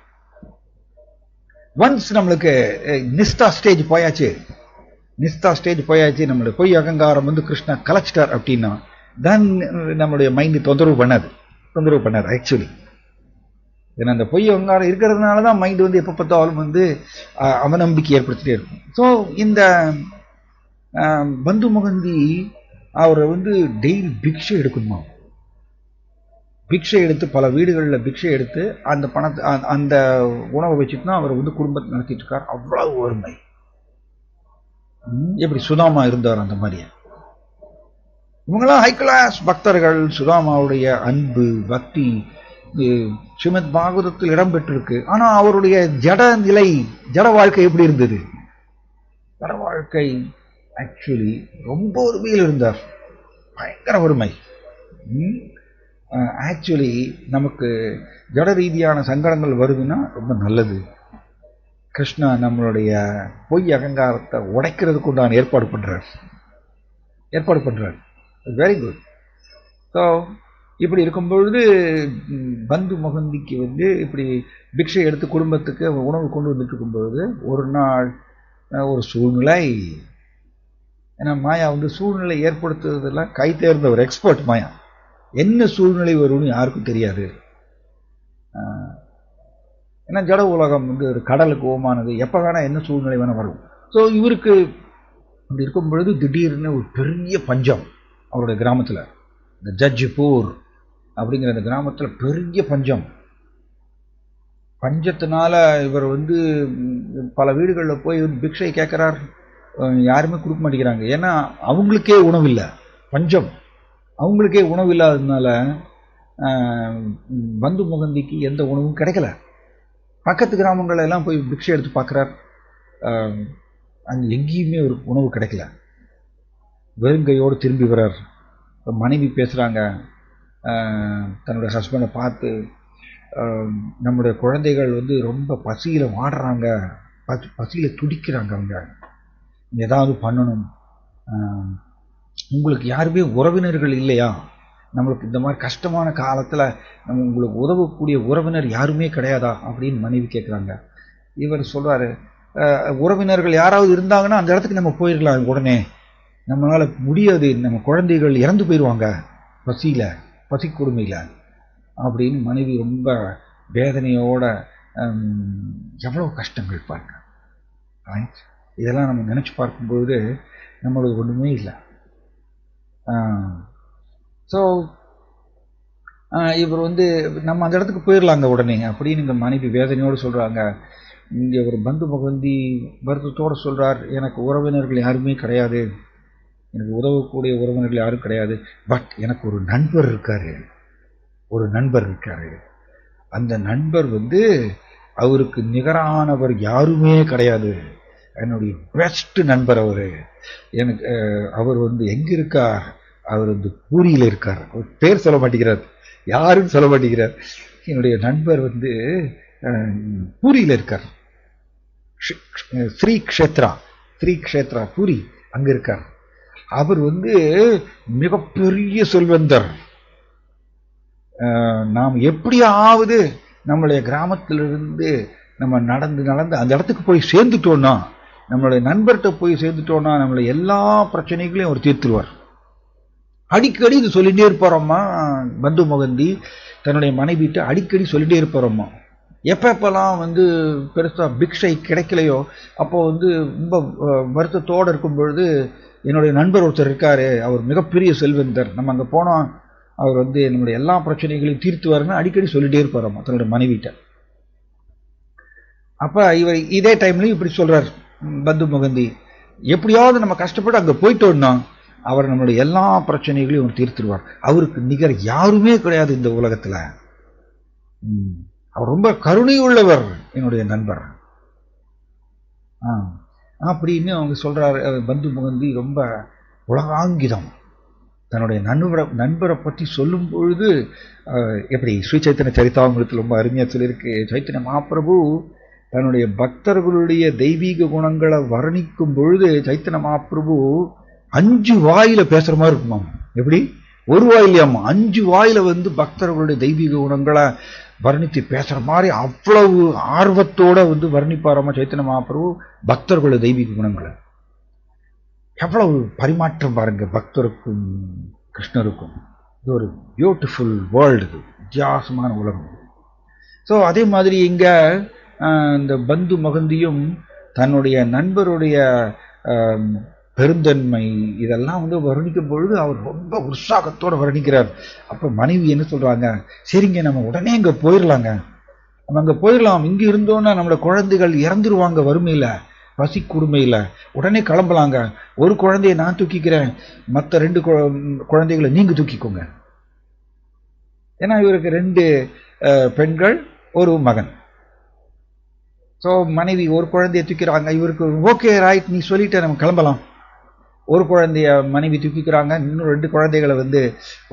ஒன்ஸ் நம்மளுக்கு நிஸ்தா ஸ்டேஜ் போயாச்சு, நம்மளுடைய பொய் அகங்காரம் வந்து கிருஷ்ணா கலைச்சிட்டார் அப்படின்னா தான் நம்மளுடைய மைண்ட் தொந்தரவு பண்ணாது ஆக்சுவலி. ஏன்னா அந்த பொய் அகங்காரம் இருக்கிறதுனால தான் மைண்ட் வந்து எப்போ பார்த்தாலும் வந்து அவநம்பிக்கை ஏற்படுத்திட்டே இருக்கும். ஸோ இந்த பந்து முகந்தி அவரை வந்து டெய்லி பிக்ஷை எடுக்கணுமா. பிக்ஷை எடுத்து பல வீடுகளில் பிக்ஷை எடுத்து அந்த பணத்தை அந்த உணவை வச்சுட்டு தான் அவர் வந்து குடும்பத்தை நடத்திட்டு இருக்கார். அவ்வளவு வறுமை. எப்படி சுதாமா இருந்தார் அந்த மாதிரியே. இவங்களாம் ஹை கிளாஸ் பக்தர்கள். சுதாமாவுடைய அன்பு பக்தி ஸ்ரீமத் பாகவதத்தில் இடம்பெற்றிருக்கு. ஆனா அவருடைய ஜட வாழ்க்கை எப்படி இருந்தது? ஜட வாழ்க்கை ஆக்சுவலி ரொம்ப வறுமையில் இருந்தார், பயங்கர வறுமை. ஆக்சுவலி நமக்கு ஜட ரீதியான சங்கடங்கள் வருதுன்னா ரொம்ப நல்லது. கிருஷ்ணா நம்மளுடைய பொய் அகங்காரத்தை உடைக்கிறதுக்கு உண்டான ஏற்பாடு பண்றார். Very good. ஸோ இப்படி இருக்கும் பொழுது பந்து முகந்திக்கு வந்து இப்படி பிக்ஷை எடுத்து குடும்பத்துக்கு உணவு கொண்டு வந்துட்டு இருக்கும் பொழுது ஒரு நாள் ஒரு சூழ்நிலை. ஏன்னா மாயா வந்து சூழ்நிலை ஏற்படுத்துறதெல்லாம் கை தேர்ந்த ஒரு எக்ஸ்பர்ட் மாயா. என்ன சூழ்நிலை வரும்னு யாருக்கும் தெரியாது. ஏன்னா ஜட உலகம் வந்து ஒரு கடலுக்கு ஓமானது, எப்போ வேணா என்ன சூழ்நிலை வேணா வரும். ஸோ இவருக்கு அப்படி இருக்கும் பொழுது திடீர்னு ஒரு பெரிய பஞ்சம் அவருடைய கிராமத்தில், இந்த ஜட்ஜ்பூர் அப்படிங்கிற அந்த கிராமத்தில் பெரிய பஞ்சத்தினால இவர் வந்து பல வீடுகளில் போய் பிக்ஷை கேட்குறார். யாருமே கொடுக்க மாட்டேங்கிறாங்க. ஏன்னா அவங்களுக்கே உணவு இல்லை, பஞ்சம். அவங்களுக்கே உணவு இல்லாததுனால பந்து முகந்திக்கு எந்த உணவும் கிடைக்கல. பக்கத்து கிராமங்கள் எல்லாம் போய் பிக்ஷை எடுத்து பார்க்குறார். அங்கே எங்கேயுமே ஒரு உணவு கிடைக்கல. வெறுங்கையோடு திரும்பி வர்றார். மனைவி பேசுகிறாங்க தன்னுடைய ஹஸ்பண்டை பார்த்து, நம்முடைய குழந்தைகள் வந்து ரொம்ப பசியில் வாடுறாங்க, பசியில் துடிக்கிறாங்க, அவங்க ஏதாவது பண்ணணும், உங்களுக்கு யாருமே உறவினர்கள் இல்லையா, நம்மளுக்கு இந்த மாதிரி கஷ்டமான காலத்தில் நம்ம உங்களுக்கு உதவக்கூடிய உறவினர் யாருமே கிடையாதா அப்படின்னு மனைவி கேட்குறாங்க. இவர் சொல்கிறாரு, உறவினர்கள் யாராவது இருந்தாங்கன்னா அந்த இடத்துக்கு நம்ம போயிடலாம் உடனே, நம்மளால் முடியாது, நம்ம குழந்தைகள் இறந்து போயிடுவாங்க பசியில், பசி கொடுமையில் அப்படின்னு மனைவி ரொம்ப வேதனையோட, எவ்வளோ கஷ்டங்கள் பாருங்க. இதெல்லாம் நம்ம நினச்சி பார்க்கும்பொழுது நம்மளுக்கு ஒன்றுமே இல்லை. ஸோ இவர் வந்து நம்ம அந்த இடத்துக்கு போயிடலாங்க உடனே அப்படின்னு இந்த மனைவி வேதனையோடு சொல்கிறாங்க. இங்கே ஒரு பந்து முகந்தி வருத்தத்தோடு சொல்கிறார், எனக்கு உறவினர்கள் யாருமே கிடையாது, எனக்கு உதவக்கூடிய உறவினர்கள் யாரும் கிடையாது, பட் எனக்கு ஒரு நண்பர் இருக்காரு, அந்த நண்பர் வந்து அவருக்கு நிகரானவர் யாருமே கிடையாது, என்னுடைய பெஸ்ட் நண்பர் அவர். எனக்கு அவர் வந்து எங்கே இருக்கார், அவர் வந்து பூரியில் இருக்கார். அவர் பேர் சொல்ல மாட்டேங்கிறார், யாருன்னு சொல்ல மாட்டேங்கிறார். என்னுடைய நண்பர் வந்து பூரியில் இருக்கார், ஸ்ரீ க்ஷேத்ரா பூரி, அங்கே இருக்கார். அவர் வந்து மிகப்பெரிய செல்வந்தர். நாம் எப்படியாவது நம்மளுடைய கிராமத்திலிருந்து நம்ம நடந்து அந்த இடத்துக்கு போய் சேர்ந்துட்டோம்னா, நம்மளுடைய நண்பர்கிட்ட போய் சேர்ந்துட்டோம்னா நம்மளுடைய எல்லா பிரச்சனைகளையும் அவர் தீர்த்துருவார். அடிக்கடி இது சொல்லிகிட்டே இருப்பாரம்மா பந்து முகந்தி தன்னுடைய மனைவிட்டு அடிக்கடி சொல்லிகிட்டே இருப்பாரம்மா. எப்பெல்லாம் வந்து பெருசாக பிக்ஷை கிடைக்கலையோ அப்போ வந்து ரொம்ப வருத்தத்தோடு இருக்கும் பொழுது, என்னுடைய நண்பர் ஒருத்தர் இருக்காரு, அவர் மிகப்பெரிய செல்வந்தர், நம்ம அங்கே போனோம், அவர் வந்து என்னுடைய எல்லா பிரச்சனைகளையும் தீர்த்துவாருன்னு அடிக்கடி சொல்லிகிட்டே இருப்பாரம்மா தன்னுடைய மனைவிட்ட. அப்போ இவர் இதே டைம்லையும் இப்படி சொல்கிறார் பந்து முகந்தி, எப்படியாவது நம்ம கஷ்டப்பட்டு அங்கே போயிட்டோம்னா அவர் நம்மளுடைய எல்லா பிரச்சனைகளையும் அவர் தீர்த்துருவார், அவருக்கு நிகர் யாருமே கிடையாது இந்த உலகத்தில், அவர் ரொம்ப கருணை உள்ளவர் என்னுடைய நண்பர் அப்படின்னு அவங்க சொல்கிறார். பந்து முகந்தி ரொம்ப உலகாங்கிதம் தன்னுடைய நண்பரை பற்றி சொல்லும் பொழுது, எப்படி ஸ்ரீ சைத்தன்ய சரிதாமிரத்தில் ரொம்ப அருமையாக சொல்லியிருக்கு. சைத்தன்ய மகாபிரபு தன்னுடைய பக்தர்களுடைய தெய்வீக குணங்களை வர்ணிக்கும் பொழுது சைத்தன்ய மகாபிரபு 5 வாயில பேசுற மாதிரி இருக்குமா. எப்படி? ஒரு வாயிலையாமா 5 வாயில வந்து பக்தர்களுடைய தெய்வீக குணங்களை வர்ணித்து பேசுற மாதிரி அவ்வளவு ஆர்வத்தோட வந்து வர்ணிப்பாராமா சைத்தன்ய மகாபிரபு பக்தர்களுடைய தெய்வீக குணங்களை. எவ்வளவு பரிமாற்றம் பாருங்க பக்தருக்கும் கிருஷ்ணருக்கும். இது ஒரு பியூட்டிஃபுல் வேர்ல்டு, இது வித்தியாசமான உலகம். ஸோ அதே மாதிரி இங்க இந்த பந்து மகந்தியும் தன்னுடைய நண்பருடைய பெருந்தன்மை இதெல்லாம் வந்து வர்ணிக்கும் பொழுது அவர் ரொம்ப உற்சாகத்தோடு வர்ணிக்கிறார். அப்போ மனைவி என்ன சொல்றாங்க, சரிங்க நம்ம உடனே இங்கே போயிடலாங்க, நம்ம அங்கே போயிடலாம், இங்கே இருந்தோன்னா நம்மளோட குழந்தைகள் இறந்துருவாங்க வறுமையில் பசி கொடுமையில், உடனே கிளம்பலாங்க, ஒரு குழந்தைய நான் தூக்கிக்கிறேன், மற்ற 2 குழந்தைகளை நீங்கள் தூக்கிக்கோங்க. ஏன்னா இவருக்கு 2 பெண்கள் ஒரு மகன். ஸோ மனைவி ஒரு குழந்தைய தூக்கிறாங்க, இவருக்கு ஓகே ரைட் நீ சொல்லிட்ட நம்ம கிளம்பலாம். ஒரு குழந்தைய மனைவி தூக்கிக்கிறாங்க, இன்னும் 2 குழந்தைகளை வந்து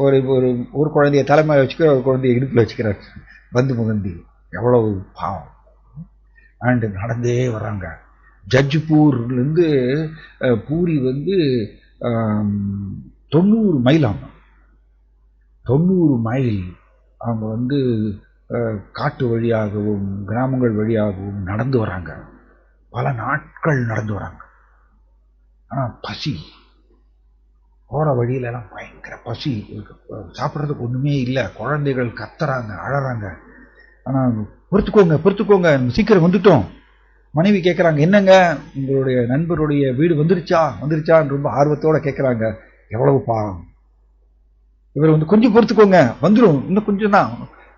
ஒரு குழந்தைய தலைமையை வச்சுக்கிறார், ஒரு குழந்தைய இடுப்பில் வச்சுக்கிறார் பந்து முகந்தி. எவ்வளவு பாவம். அண்டு நடந்தே வராங்க. ஜட்ஜ்பூர்லேருந்து பூரி வந்து 90 மைல் ஆகும். 90 மைல் அவங்க வந்து காட்டு வழியாகவும் கிராமங்கள் வழியாகவும் நடந்து வராங்க. பல நாட்கள் நடந்து வராங்க. ஆனால் பசி, போகிற வழியிலலாம் பயங்கர பசி, சாப்பிட்றதுக்கு ஒன்றுமே இல்லை, குழந்தைகள் கத்துறாங்க அழறாங்க. ஆனால் பொறுத்துக்கோங்க சீக்கிரம் வந்துட்டோம். மனைவி கேட்குறாங்க, என்னங்க உங்களுடைய நண்பருடைய வீடு வந்துருச்சான்னு ரொம்ப ஆர்வத்தோடு கேட்குறாங்க. எவ்வளவு பாவம். இவர் வந்து கொஞ்சம் பொறுத்துக்கோங்க, வந்துடும், இன்னும் கொஞ்சம் தான்,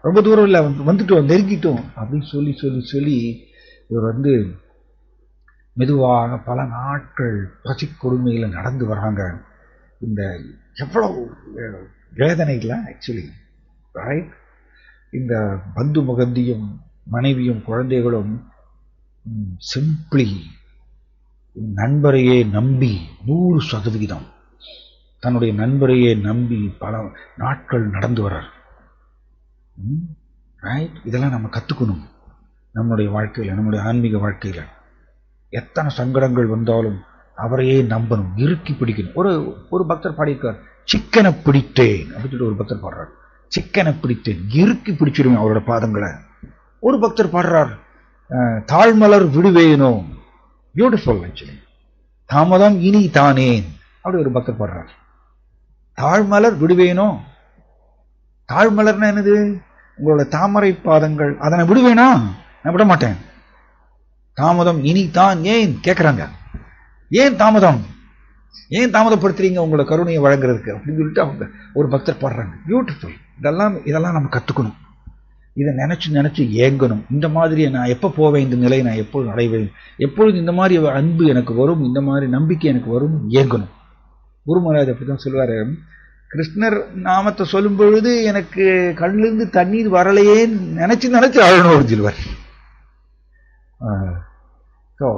ரொம்ப தூரம் இல்லை, வந்துட்டோம், நெருங்கிட்டோம் அப்படின்னு சொல்லி சொல்லி சொல்லி இவர் வந்து மெதுவாக பல நாட்கள் பசி கொடுமையில் நடந்து வராங்க. இந்த எவ்வளவு வேதனைகளை ஆக்சுவலி ரைட்? இந்த பந்து முகந்தியும் மனைவியும் குழந்தைகளும் சிம்பிளி நண்பரையே நம்பி 100% தன்னுடைய நண்பரையே நம்பி பல நாட்கள் நடந்து வர்றார். ரைட்? இதெல்லாம் நம்ம கற்றுக்கணும் நம்முடைய வாழ்க்கையில், நம்முடைய ஆன்மீக வாழ்க்கையில். எத்தனை சங்கடங்கள் வந்தாலும் அவரையே நம்பணும், இறுக்கி பிடிக்கணும். ஒரு பக்தர் பாடியிருக்கார், சிக்கனை பிடித்தேன் அப்படின்னு ஒரு பக்தர் பாடுறார். சிக்கனை பிடித்தேன், இறுக்கி பிடிச்சிருவேன் அவரோட பாதங்களை. ஒரு பக்தர் பாடுறார், தாழ்மலர் விடுவேனோ. Beautiful actually. தாமதம் இனி தானேன் அப்படி ஒரு பக்தர் பாடுறார். தாழ்மலர் விடுவேனோ. தாழ்மலர்னா என்னது? உங்களோட தாமரை பாதங்கள், அதை நான் விடுவேனா? நான் விட மாட்டேன். தாமதம் இனி தான் ஏன் கேட்குறாங்க. ஏன் தாமதம்? ஏன் தாமதப்படுத்துறீங்க உங்களோட கருணையை வழங்குறதுக்கு அப்படின்னு சொல்லிட்டு அவங்க ஒரு பக்தர் பாடுறாங்க. பியூட்டிஃபுல். இதெல்லாம் நம்ம கற்றுக்கணும். இதை நினச்சி ஏங்கணும். இந்த மாதிரி நான் எப்போ போவேன், இந்த நிலையை நான் எப்பொழுது அடைவேன், எப்பொழுது இந்த மாதிரி அன்பு எனக்கு வரும், இந்த மாதிரி நம்பிக்கை எனக்கு வரும், ஏங்கணும். குரு மகாராஜ் அப்படி தான் சொல்லுவார், கிருஷ்ணர் நாமத்தை சொல்லும் பொழுது எனக்கு கண்ணிலிருந்து தண்ணீர் வரலையே நினச்சி அழணும் சொல்லுவார். ஸோ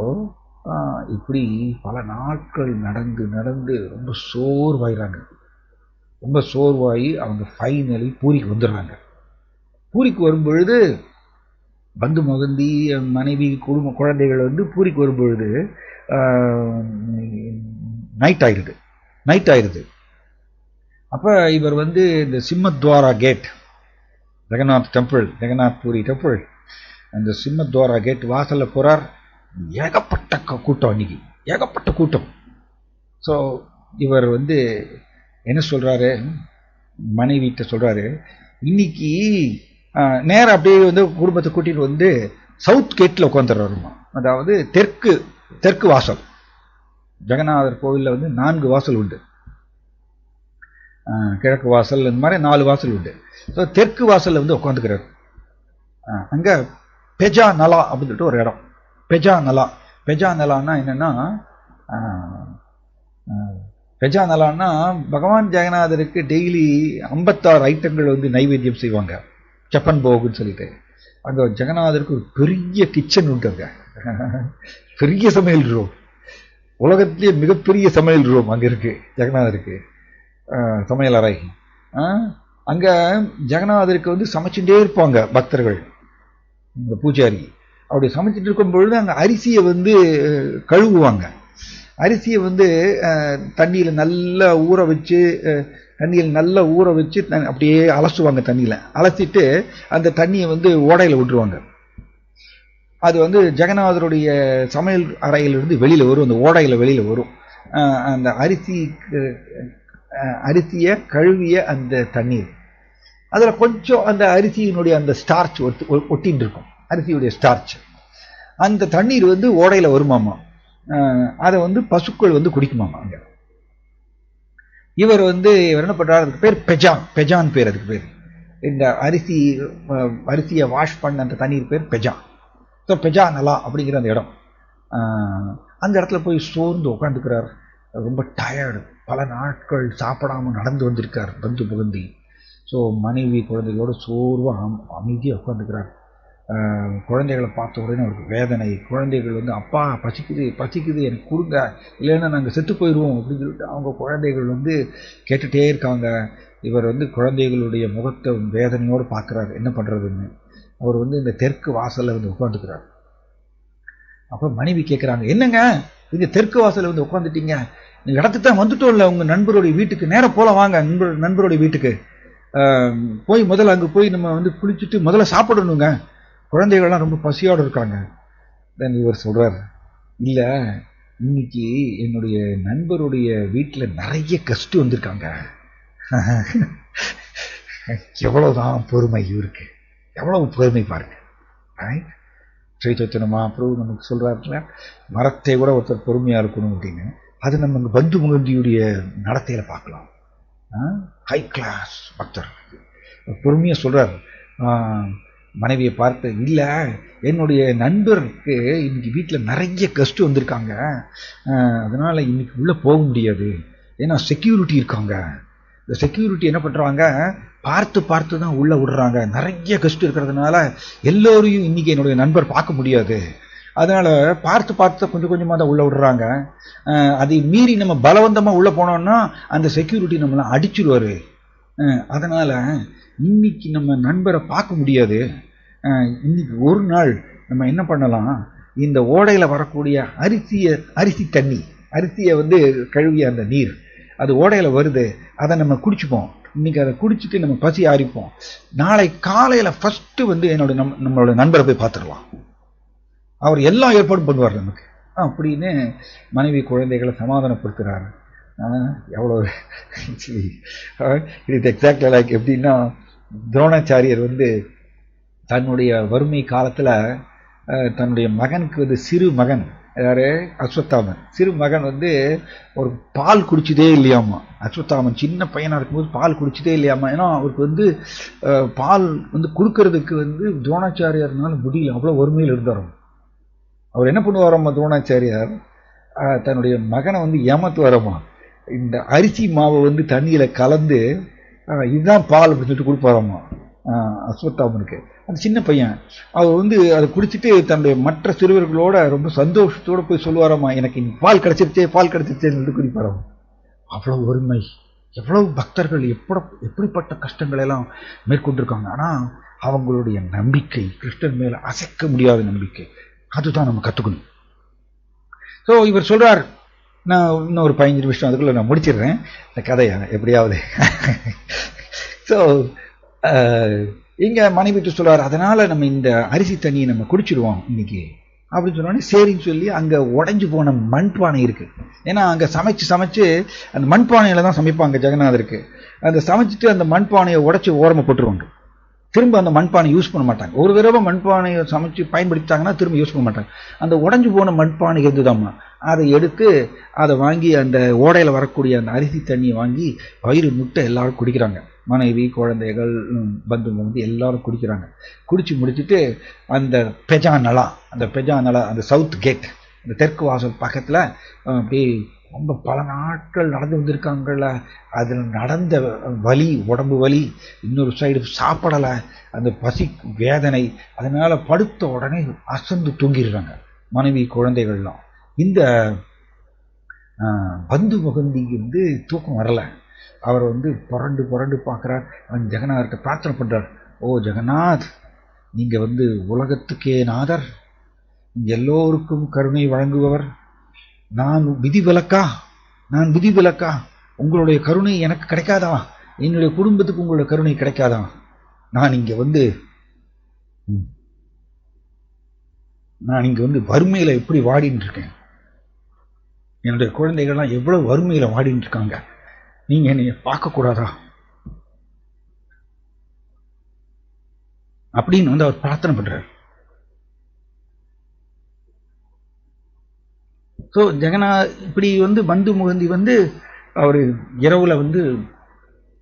இப்படி பல நாட்கள் நடந்து ரொம்ப சோர்வாயிறாங்க. ரொம்ப சோர்வாகி அவங்க ஃபைனலி பூரிக்கு வந்துடுறாங்க. பூரிக்கு வரும்பொழுது பந்து மகந்தி மனைவி குழந்தைகள் பூரிக்கு வரும்பொழுது நைட் ஆயிடுது. அப்போ இவர் இந்த சிம்மத்வாரா கேட், ஜெகநாத் பூரி டெம்பிள், அந்த சிம்மத்வாரா கேட் வாசலில் போகிறார். ஏகப்பட்ட கூட்டம், அன்னைக்கு ஏகப்பட்ட கூட்டம். ஸோ இவர் என்ன சொல்கிறாரு, மனைவிட்ட சொல்கிறாரு, இன்னைக்கு நேரம் அப்படியே குடும்பத்தை கூட்டிட்டு சவுத் கேட்டில் உட்காந்துடுறாருமா. அதாவது தெற்கு வாசல். ஜெகநாதர் கோவிலில் 4 வாசல் உண்டு. கிழக்கு வாசல் இந்த மாதிரி 4 வாசல் உண்டு. ஸோ தெற்கு வாசலில் உட்காந்துக்கிறார். அங்கே பெஜா நலா அப்படின்னு சொல்லிட்டு ஒரு இடம். பெஜா நலான்னா என்னன்னா, பெஜா நலான்னா பகவான் ஜெகநாதருக்கு டெய்லி 56 ஐட்டங்கள் நைவேத்தியம் செய்வாங்க, சப்பன் போகுன்னு சொல்லிட்டு. அங்கே ஜெகநாதருக்கு ஒரு பெரிய கிச்சன் உண்டு. அங்கே பெரிய சமையல் ரூம், உலகத்திலேயே மிகப்பெரிய சமையல் ரூம் அங்கே இருக்கு ஜெகநாதருக்கு, சமையல் அறை. அங்கே ஜெகநாதருக்கு சமைச்சுட்டே இருப்பாங்க பக்தர்கள், இந்த பூஜாரி. அப்படி சமைச்சிட்டு இருக்கும் பொழுது அங்கே அரிசியை கழுவுவாங்க. அரிசியை தண்ணியில் நல்லா ஊற வச்சு அப்படியே அலசுவாங்க. தண்ணியில் அலசிட்டு அந்த தண்ணியை ஓடையில் விட்டுருவாங்க. அது ஜெகநாதருடைய சமையல் அறையிலிருந்து வெளியில் வரும், அந்த ஓடையில் வெளியில் வரும். அந்த அரிசியை கழுவிய அந்த தண்ணீர், அதில் கொஞ்சம் அந்த அரிசியினுடைய அந்த ஸ்டார்ச் ஒட்டின்னு இருக்கும், அரிசியுடைய ஸ்டார்ச். அந்த தண்ணீர் ஓடையில் வருமாமா. அதை பசுக்கள் குடிக்குமாமா. அங்கே இவர் என்ன பண்றாரு, அதுக்கு பேர் பெஜான் பேர். அதுக்கு பேர், இந்த அரிசியை வாஷ் பண்ண அந்த தண்ணீர் பேர் பெஜா. ஸோ பெஜா நலா அப்படிங்கிற அந்த இடம். அந்த இடத்துல போய் சோர்ந்து உட்காந்துக்கிறார். ரொம்ப டயர்டு, பல நாட்கள் சாப்பிடாமல் நடந்து வந்திருக்கார் பந்து புகந்தி. ஸோ மனைவி குழந்தைகளோட சோர்வாக அமைதியாக உட்காந்துக்கிறார். குழந்தைகளை பார்த்த உடனே அவருக்கு வேதனை. குழந்தைகள் அப்பா பசிக்குது எனக்கு கொடுங்க, இல்லைன்னா நாங்கள் செத்து போயிடுவோம் அப்படின்னு சொல்லிட்டு அவங்க குழந்தைகள் கேட்டுகிட்டே இருக்காங்க. இவர் குழந்தைகளுடைய முகத்தை வேதனையோடு பார்க்குறாரு, என்ன பண்ணுறதுன்னு. அவர் இந்த தெற்கு வாசலில் உட்காந்துக்கிறார். அப்போ மனைவி கேட்குறாங்க, என்னங்க இங்கே தெற்கு வாசலில் உட்காந்துட்டீங்க, நீங்கள் இடத்துக்கு தான் வந்துட்டோம் இல்லை, உங்கள் நண்பருடைய வீட்டுக்கு நேரம் போல வாங்க, நண்பருடைய வீட்டுக்கு போய் முதல்ல அங்கே போய் நம்ம குளிச்சுட்டு முதல்ல சாப்பிடணுங்க, குழந்தைகள்லாம் ரொம்ப பசியோடு இருக்காங்க. தென் இவர் சொல்கிறார், இல்லை இன்னைக்கு என்னுடைய நண்பருடைய வீட்டில் நிறைய கெஸ்ட் வந்திருக்காங்க. எவ்வளவுதான் பொறுமை இவருக்கு, எவ்வளவு பொறுமை பாருங்க. ஸ்ரீ சைத்தன்ய மகாபிரபு நமக்கு சொல்கிறாருல, மரத்தை கூட ஒருத்தர் பொறுமையாக இருக்கணும் அப்படின்னு. அது நம்ம பந்து முகந்தியுடைய நடத்தையில் பார்க்கலாம். ஹை கிளாஸ் பக்தர் பொறுமையாக சொல்கிறார். மனைவியை பார்த்து, இல்லை என்னுடைய நண்பருக்கு இன்னைக்கு வீட்டில் நிறைய கெஸ்ட் வந்திருக்காங்க, அதனால் இன்னைக்கு உள்ளே போக முடியாது, ஏன்னா செக்யூரிட்டி இருக்காங்க, இந்த செக்யூரிட்டி என்ன பண்றாங்க, பார்த்து பார்த்து தான் உள்ள விடுறாங்க. நிறைய கஷ்டம் இருக்கிறதுனால எல்லோரையும் இன்னைக்கு என்னுடைய நண்பர் பார்க்க முடியாது, அதனால பார்த்து பார்த்து கொஞ்சம் கொஞ்சமாக தான் உள்ள விடுறாங்க. அதை மீறி நம்ம பலவந்தமா உள்ள போனோம்னா அந்த செக்யூரிட்டி நம்மளை அடிச்சிருவாரு. அதனால இன்னைக்கு நம்ம நண்பரை பார்க்க முடியாது. இன்னைக்கு ஒரு நாள் நம்ம என்ன பண்ணலாம், இந்த ஓடையில வரக்கூடிய அரிசி தண்ணி, அரிசியை வந்து கழுவிய அந்த நீர் அது ஓடையில வருது, அதை நம்ம குடிச்சுப்போம். இன்னைக்கு அதை குடிச்சிட்டு நம்ம பசி ஆறிப்போம். நாளை காலையில ஃபர்ஸ்ட் வந்து நம்மளோட நண்பரை போய் பார்த்துடலாம், அவர் எல்லா ஏற்பாடும் பண்ணுவார் நமக்கு அப்படின்னு மனைவி குழந்தைகளை சமாதானப்படுத்துறாரு. எவ்வளோ இது எக்ஸாக்ட்லி லைக் எப்படின்னா, துரோணாச்சாரியர் வந்து தன்னுடைய வறுமை காலத்துல தன்னுடைய மகனுக்கு வந்து சிறு மகன் யாரு, அஸ்வத்தாமன், சிறு மகன் வந்து ஒரு பால் குடிச்சதே இல்லையாமா. அஸ்வத்தாமன் சின்ன பையனா இருக்கும்போது பால் குடிச்சதே இல்லையாமா. ஏன்னா அவருக்கு வந்து பால் வந்து கொடுக்கறதுக்கு வந்து துரோணாச்சாரியர்னால முடியல, அவ்வளோ வறுமையில் இருந்தாராம். அவர் என்ன பண்ணுவாராம்மா துரோணாச்சாரியார், தன்னுடைய மகனை வந்து ஏமாத்துவாராம்மா. இந்த அரிசி மாவை வந்து தண்ணியில கலந்து இதுதான் பால் அப்படின்னு சொல்லிட்டு கொடுப்பாராம்மா அஸ்வத்தாமனுக்கு. அந்த சின்ன பையன் அவர் வந்து அதை குடிச்சிட்டு தன்னுடைய மற்ற சிறுவர்களோட ரொம்ப சந்தோஷத்தோட போய் சொல்லுவாராம்மா, எனக்கு பால் கிடைச்சிருச்சே பால் கிடைச்சிருச்சேன்னு சொல்லிட்டு குடிப்பாராம். அவ்வளவு வறுமை, எவ்வளவு பக்தர்கள் எப்படிப்பட்ட கஷ்டங்கள் எல்லாம் மேற்கொண்டிருக்காங்க. ஆனா அவங்களுடைய நம்பிக்கை கிருஷ்ணன் மேல அசைக்க முடியாத நம்பிக்கை, அதுதான் நம்ம கத்துக்கணும். ஸோ இவர் சொல்றார், நான் இன்னும் ஒரு 15 நிமிஷம் அதுக்குள்ள நான் முடிச்சிடுறேன் இந்த கதையை எப்படியாவது. ஸோ இங்க மனைவிட்டு சொல்றாரு, அதனால நம்ம இந்த அரிசி தண்ணியை நம்ம குடிச்சிடுவோம் இன்னைக்கு அப்படின்னு சொன்னோடனே சரின்னு சொல்லி அங்க உடைஞ்சு போன மண்பானை இருக்கு. ஏன்னா அங்க சமைச்சு அந்த மண்பானையில தான் சமைப்பாங்க ஜெகநாதருக்கு. அந்த சமைச்சிட்டு அந்த மண்பானையை உடைச்சு ஓரமா போட்டுருவாங்க. திரும்ப அந்த மண்பானை யூஸ் பண்ண மாட்டாங்க. ஒரு தடவை மண்பானையை சமைச்சு பயன்படுத்திட்டாங்கன்னா திரும்ப யூஸ் பண்ண மாட்டாங்க. அந்த உடைஞ்சு போன மண்பானை இருந்துதாம்மா, அதை எடுத்து அதை வாங்கி அந்த ஓடையில வரக்கூடிய அந்த அரிசி தண்ணியை வாங்கி வயிறு முட்டை எல்லாரும் குடிக்கிறாங்க. மனைவி குழந்தைகள் பந்து வந்து எல்லாரும் குடிக்கிறாங்க. குடிச்சு முடிச்சுட்டு அந்த பெஜானலா அந்த சவுத் கேட், அந்த தெற்கு வாசல் பக்கத்துல அப்படியே ரொம்ப பல நாட்கள் நடந்து வந்திருக்காங்கல்ல, அதில் நடந்த வலி, உடம்பு வலி, இன்னொரு சைடு சாப்பிடலை, அந்த பசி வேதனை, அதனால படுத்த உடனே அசந்து தூங்கிடுறாங்க மனைவி குழந்தைகள்லாம். இந்த பந்து முகந்திக்கு வந்து தூக்கம் வரல. அவர் வந்து புரண்டு பார்க்குறார். அவன் ஜெகநாதர்கிட்ட பிரார்த்தனை பண்றார், ஓ ஜெகநாத், நீங்க வந்து உலகத்துக்கே நாதர், எல்லோருக்கும் கருணை வழங்குபவர், நான் விதிவிலக்கா, உங்களுடைய கருணை எனக்கு கிடைக்காதா, என்னுடைய குடும்பத்துக்கு உங்களுடைய கருணை கிடைக்காதா, நான் இங்க வந்து வறுமையில எப்படி வாடின்னு இருக்கேன், என்னுடைய குழந்தைகள்லாம் எவ்வளவு வறுமையில வாடின்னு இருக்காங்க, நீங்க என்னைய பார்க்க கூடாதா அப்படின்னு வந்து அவர் பிரார்த்தனை பண்றார். ஸோ ஜெகநாத் இப்படி வந்து பந்து முகந்தி வந்து அவர் இரவுல வந்து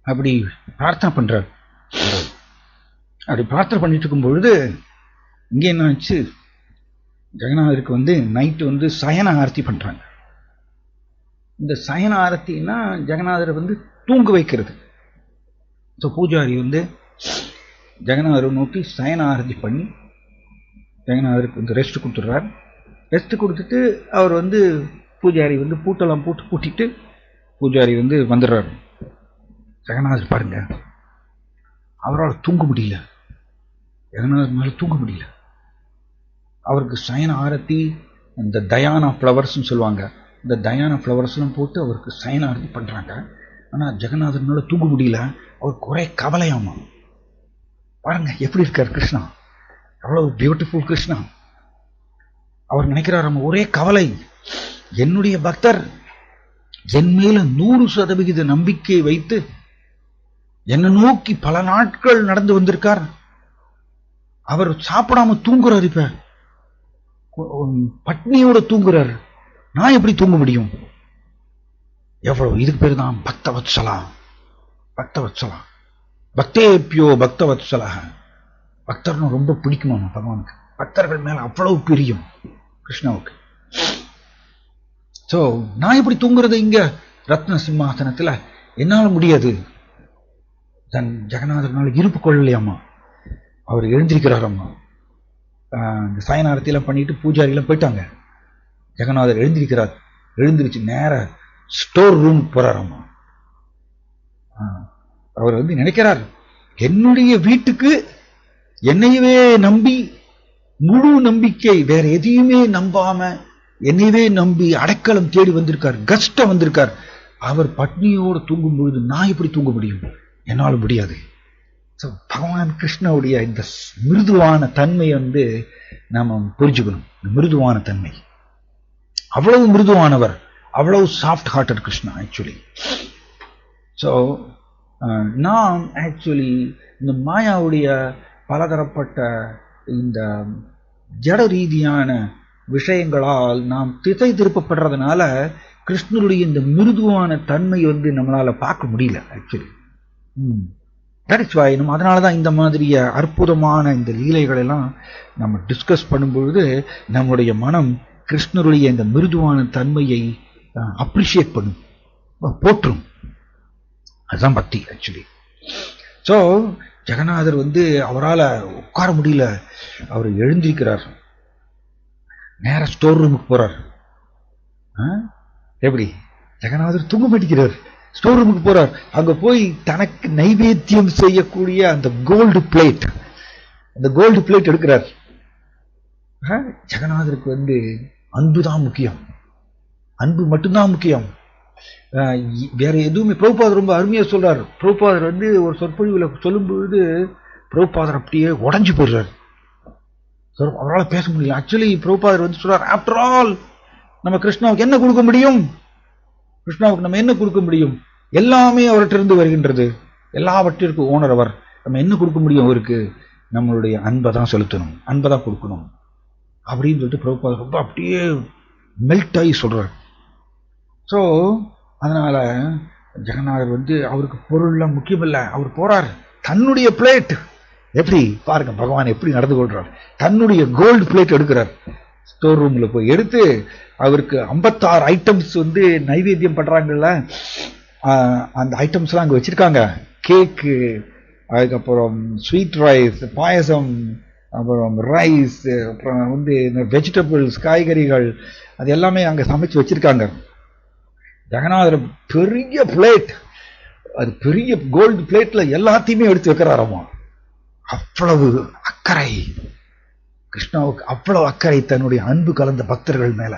அப்படி பிரார்த்தனை பண்றார். அப்படி பிரார்த்தனை பண்ணிட்டு இருக்கும் பொழுது இங்கே என்ன ஆச்சு, ஜெகநாதருக்கு வந்து நைட்டு வந்து சயன ஆரத்தி பண்றாங்க. இந்த சயன ஆரத்தின்னா ஜெகநாதரை வந்து தூங்க வைக்கிறது. ஸோ பூஜாரி வந்து ஜெகநாதரை நோக்கி சயன ஆரத்தி பண்ணி ஜெகநாதருக்கு வந்து ரெஸ்ட் கொடுத்துட்றார். ரெஸ்ட் கொடுத்துட்டு அவர் வந்து பூஜாரி வந்து பூட்டெல்லாம் பூட்டிட்டு பூஜாரி வந்து வந்துடுறாரு. ஜெகநாதர் பாருங்க, அவரால் தூங்க முடியல, ஜெகநாதர் மேல தூங்க முடியல. அவருக்கு சயன ஆரத்தி, இந்த தயானா ஃப்ளவர்ஸ்ன்னு சொல்லுவாங்க, இந்த தயானா ஃப்ளவர்ஸ்லாம் போட்டு அவருக்கு சயன ஆரத்தி பண்றாங்க. ஆனா ஜெகநாதர்னால தூங்க முடியல, அவருக்கு ஒரே கவலையாமா. பாருங்க எப்படி இருக்கார் கிருஷ்ணா, எவ்வளவு பியூட்டிஃபுல் கிருஷ்ணா. அவர் நினைக்கிறார், நம்ம ஒரே கவலை, என்னுடைய பக்தர் என் மேல 100% நம்பிக்கை வைத்து என்னை நோக்கி பல நாட்கள் நடந்து வந்திருக்கார், அவர் சாப்பிடாம தூங்குறாரு, இப்ப பட்னியோட தூங்குறார், நான் எப்படி தூங்க முடியும், எவ்வளவு, இதுக்கு பேரு தான் பக்தவத்சலா. பக்தேபியோ பக்தவத்சலா, பக்தர்னு ரொம்ப பிடிக்குமா பகவானுக்கு, பக்தர்கள் மேல அவ்வளவு பிரியம் கிருஷ்ணாவுக்கு. சோ நான் எப்படி தூங்குறது இங்க ரத்ன சிம்மாசனத்துல, என்னால முடியாது, தன் ஜெகநாதர்னால இருப்பு கொள்ளலையாம்மா. அவர் எழுந்திருக்கிறாரம்மா. இந்த சாயனாரத்திலாம் பண்ணிட்டு பூஜாரிலாம் போயிட்டாங்க. ஜெகநாதர் எழுந்திருக்கிறார். எழுந்திருச்சு நேர ஸ்டோர் ரூம் போறாராம்மா. அவர் வந்து நினைக்கிறார், என்னுடைய வீட்டுக்கு என்னையவே நம்பி, முழு நம்பிக்கை, வேற எதையுமே நம்பாம என்னையவே நம்பி அடைக்கலம் தேடி வந்திருக்கார், கஷ்டம் வந்திருக்கார். அவர் பட்னியோடு தூங்கும் பொழுது நான் எப்படி தூங்க முடியும்? என்னால முடியாது. பகவான் கிருஷ்ணனுடைய இந்த மிருதுவான தன்மை வந்து நாம புரிஞ்சுக்கணும். மிருதுவான தன்மை, அவ்வளவு மிருதுவானவர், அவ்வளவு soft hearted Krishna actually. So நாம் ஆக்சுவலி இந்த மாயாவுடைய பலதரப்பட்ட இந்த ஜட ரீதியான விஷயங்களால் நாம் திசை திருப்பப்படுறதுனால கிருஷ்ணருடைய இந்த மிருதுவான தன்மை வந்து நம்மளால பார்க்க முடியல ஆக்சுவலி. நம்ம அதனாலதான் இந்த மாதிரிய அற்புதமான இந்த லீலைகள் எல்லாம் நம்ம டிஸ்கஸ் பண்ணும்பொழுது நம்முடைய மனம் கிருஷ்ணருடைய இந்த மிருதுவான தன்மையை அப்ரிஷியேட் பண்ணும், போற்றும். அதுதான் பக்தி ஆக்சுவலி. ஸோ ஜெகநாதர் வந்து அவரால் உட்கார முடியல. அவர் எழுந்திருக்கிறார், நேர ஸ்டோர் ரூமுக்கு போறார். எப்படி ஜெகநாதர் தூங்க மாட்டேங்கிறார், ஸ்டோர் ரூமுக்கு போறார். அங்க போய் தனக்கு நைவேத்தியம் செய்யக்கூடிய அந்த கோல்டு பிளேட், அந்த கோல்டு பிளேட் எடுக்கிறார். ஜெகநாதருக்கு வந்து அன்புதான் முக்கியம், அன்பு மட்டும்தான் முக்கியம், வேற எதுவுமே. பிரபுபாதர் ரொம்ப அருமையா சொல்றார். பிரபுபாதர் வந்து ஒரு சொற்பொழிவுல சொல்லும் பொழுது பிரபுபாதர் அப்படியே உடஞ்சு போயிடுறார். அவரால் பேச முடியல. ஆக்சுவலி பிரபுபாதர் வந்து சொல்றார், ஆஃப்டர் ஆல் நம்ம கிருஷ்ணாவுக்கு என்ன கொடுக்க முடியும்? கிருஷ்ணாவுக்கு நம்ம என்ன கொடுக்க முடியும்? எல்லாமே அவர்கிட்ட வருகின்றது, எல்லாவற்றிற்கும் ஓனர் அவர். நம்ம என்ன கொடுக்க முடியும் அவருக்கு? நம்மளுடைய அன்பை தான் செலுத்தணும், அன்பை தான் கொடுக்கணும் அப்படின்னு சொல்லிட்டு பிரபுபாதர் ரொம்ப அப்படியே மெல்ட் ஆகி சொல்றார். ஸோ அதனால ஜெகநாதர் வந்து அவருக்கு பொருள்லாம் முக்கியம் இல்லை. அவர் போறார், தன்னுடைய பிளேட், எப்படி பாருங்க பகவான் எப்படி நடந்து கொள்றார். தன்னுடைய கோல்டு பிளேட் எடுக்கிறார், ஸ்டோர் ரூம்ல போய் எடுத்து அவருக்கு 56 ஐட்டம்ஸ் வந்து நைவேத்தியம் பண்றாங்கல்ல, அந்த ஐட்டம்ஸ் எல்லாம் அங்க வச்சிருக்காங்க. கேக்கு, அதுக்கப்புறம் ஸ்வீட் ரைஸ், பாயசம், அப்புறம் ரைஸ், அப்புறம் வந்து வெஜிடபிள்ஸ், காய்கறிகள், அது எல்லாமே அங்க சமைச்சு வச்சிருக்காங்க. ஜெகநாதர் பெரிய பிளேட், அது பெரிய கோல்டு பிளேட்ல எல்லாத்தையுமே எடுத்து வைக்கிறாராமா. அவ்வளவு அக்கறை கிருஷ்ணாவுக்கு, அவ்வளவு அக்கறை தன்னுடைய அன்பு கலந்த பக்தர்கள் மேல.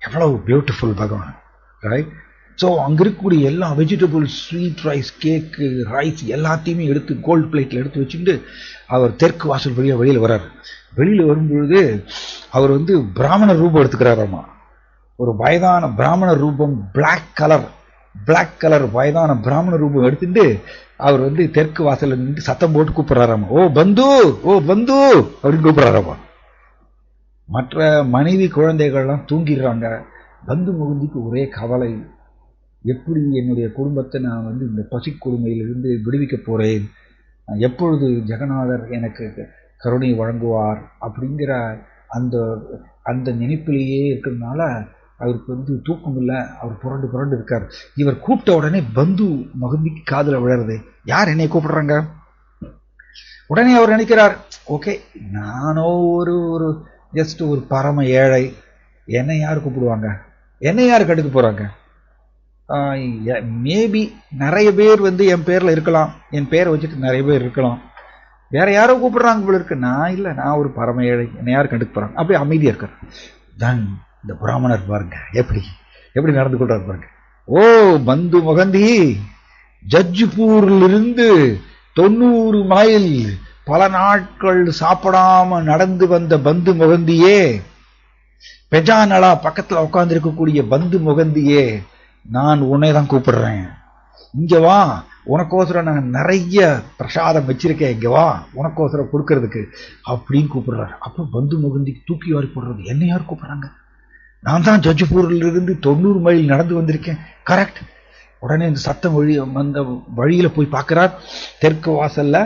எவ்வளவு பியூட்டிஃபுல் பகவான், ரைட்? ஸோ அங்க இருக்கக்கூடிய எல்லா வெஜிடபிள்ஸ், ஸ்வீட் ரைஸ், கேக்கு, ரைஸ் எல்லாத்தையுமே எடுத்து கோல்டு பிளேட்ல எடுத்து வச்சுட்டு அவர் தெற்கு வாசல் வழியா வெளியில வர்றார். வெளியில வரும்பொழுது அவர் வந்து பிராமண ரூபம் எடுத்துக்கிறாராமா. ஒரு வயதான பிராமண ரூபம், பிளாக் கலர் வயதான பிராமண ரூபம் எடுத்துட்டு அவர் வந்து தெற்கு வாசல்ல நின்று சத்தம் போட்டு கூப்பிடுறாராமா, ஓ பந்து, ஓ பந்து அப்படின்னு கூப்பிடுறாராமா. மற்ற மனைவி குழந்தைகள்லாம் தூங்கிடுறாங்க. பந்து முகுந்திக்கு ஒரே கவலை, எப்படி என்னுடைய குடும்பத்தை நான் வந்து இந்த பசி கொடுமையிலிருந்து விடுவிக்க போறேன், எப்பொழுது ஜெகநாதர் எனக்கு கருணை வழங்குவார் அப்படிங்கிற அந்த அந்த நினைப்பிலேயே இருக்கிறதுனால அவருக்கு வந்து தூக்கம் இல்லை. அவர் புரண்டு இருக்கார். இவர் கூப்பிட்ட உடனே பந்து மகுந்திக்கு காதுல விழறது, யார் என்னை கூப்பிடுறாங்க? உடனே அவர் நினைக்கிறார், ஓகே நானோ ஒரு ஜஸ்ட் ஒரு பரம ஏழை, என்னை யார் கூப்பிடுவாங்க, என்னை யார் கடுக்க போறாங்க? மேபி நிறைய பேர் வந்து என் பேர்ல இருக்கலாம், என் பேரை வச்சுட்டு நிறைய பேர் இருக்கலாம், வேற யாரோ கூப்பிடுறாங்க போல இருக்கு, நான் இல்லை, நான் ஒரு பரம ஏழை, என்னை யார் கண்டுக்க போறாங்க? அப்படியே அமைதியா இருக்கார். தான் இந்த பிராமணர் பாருங்க எப்படி நடந்து கொள்றாரு பாருங்க. ஓ பந்து முகந்தி, ஜட்ஜ்பூரிலிருந்து 90 மைல் பல நாட்கள் சாப்பிடாம நடந்து வந்த பந்து முகந்தியே, பெஜானலா பக்கத்துல உட்கார்ந்து இருக்கக்கூடிய பந்து முகந்தியே, நான் உன்னை தான் கூப்பிடுறேன், இங்க வா, உனக்கோசரம் நான் நிறைய பிரசாதம் வச்சிருக்கேன், இங்க வா உனக்கோசரம் கொடுக்கறதுக்கு அப்படின்னு கூப்பிடுறாரு. அப்போ பந்து முகந்திக்கு தூக்கி வாரி போடுறது, என்ன யார் கூப்பிடுறாங்க? நான் தான் ஜட்ஜ்பூர்ல இருந்து 90 மைல் நடந்து வந்திருக்கேன், கரெக்ட். உடனே இந்த சத்தம் அந்த வழியில போய் பார்க்கிறார். தெற்கு வாசல்ல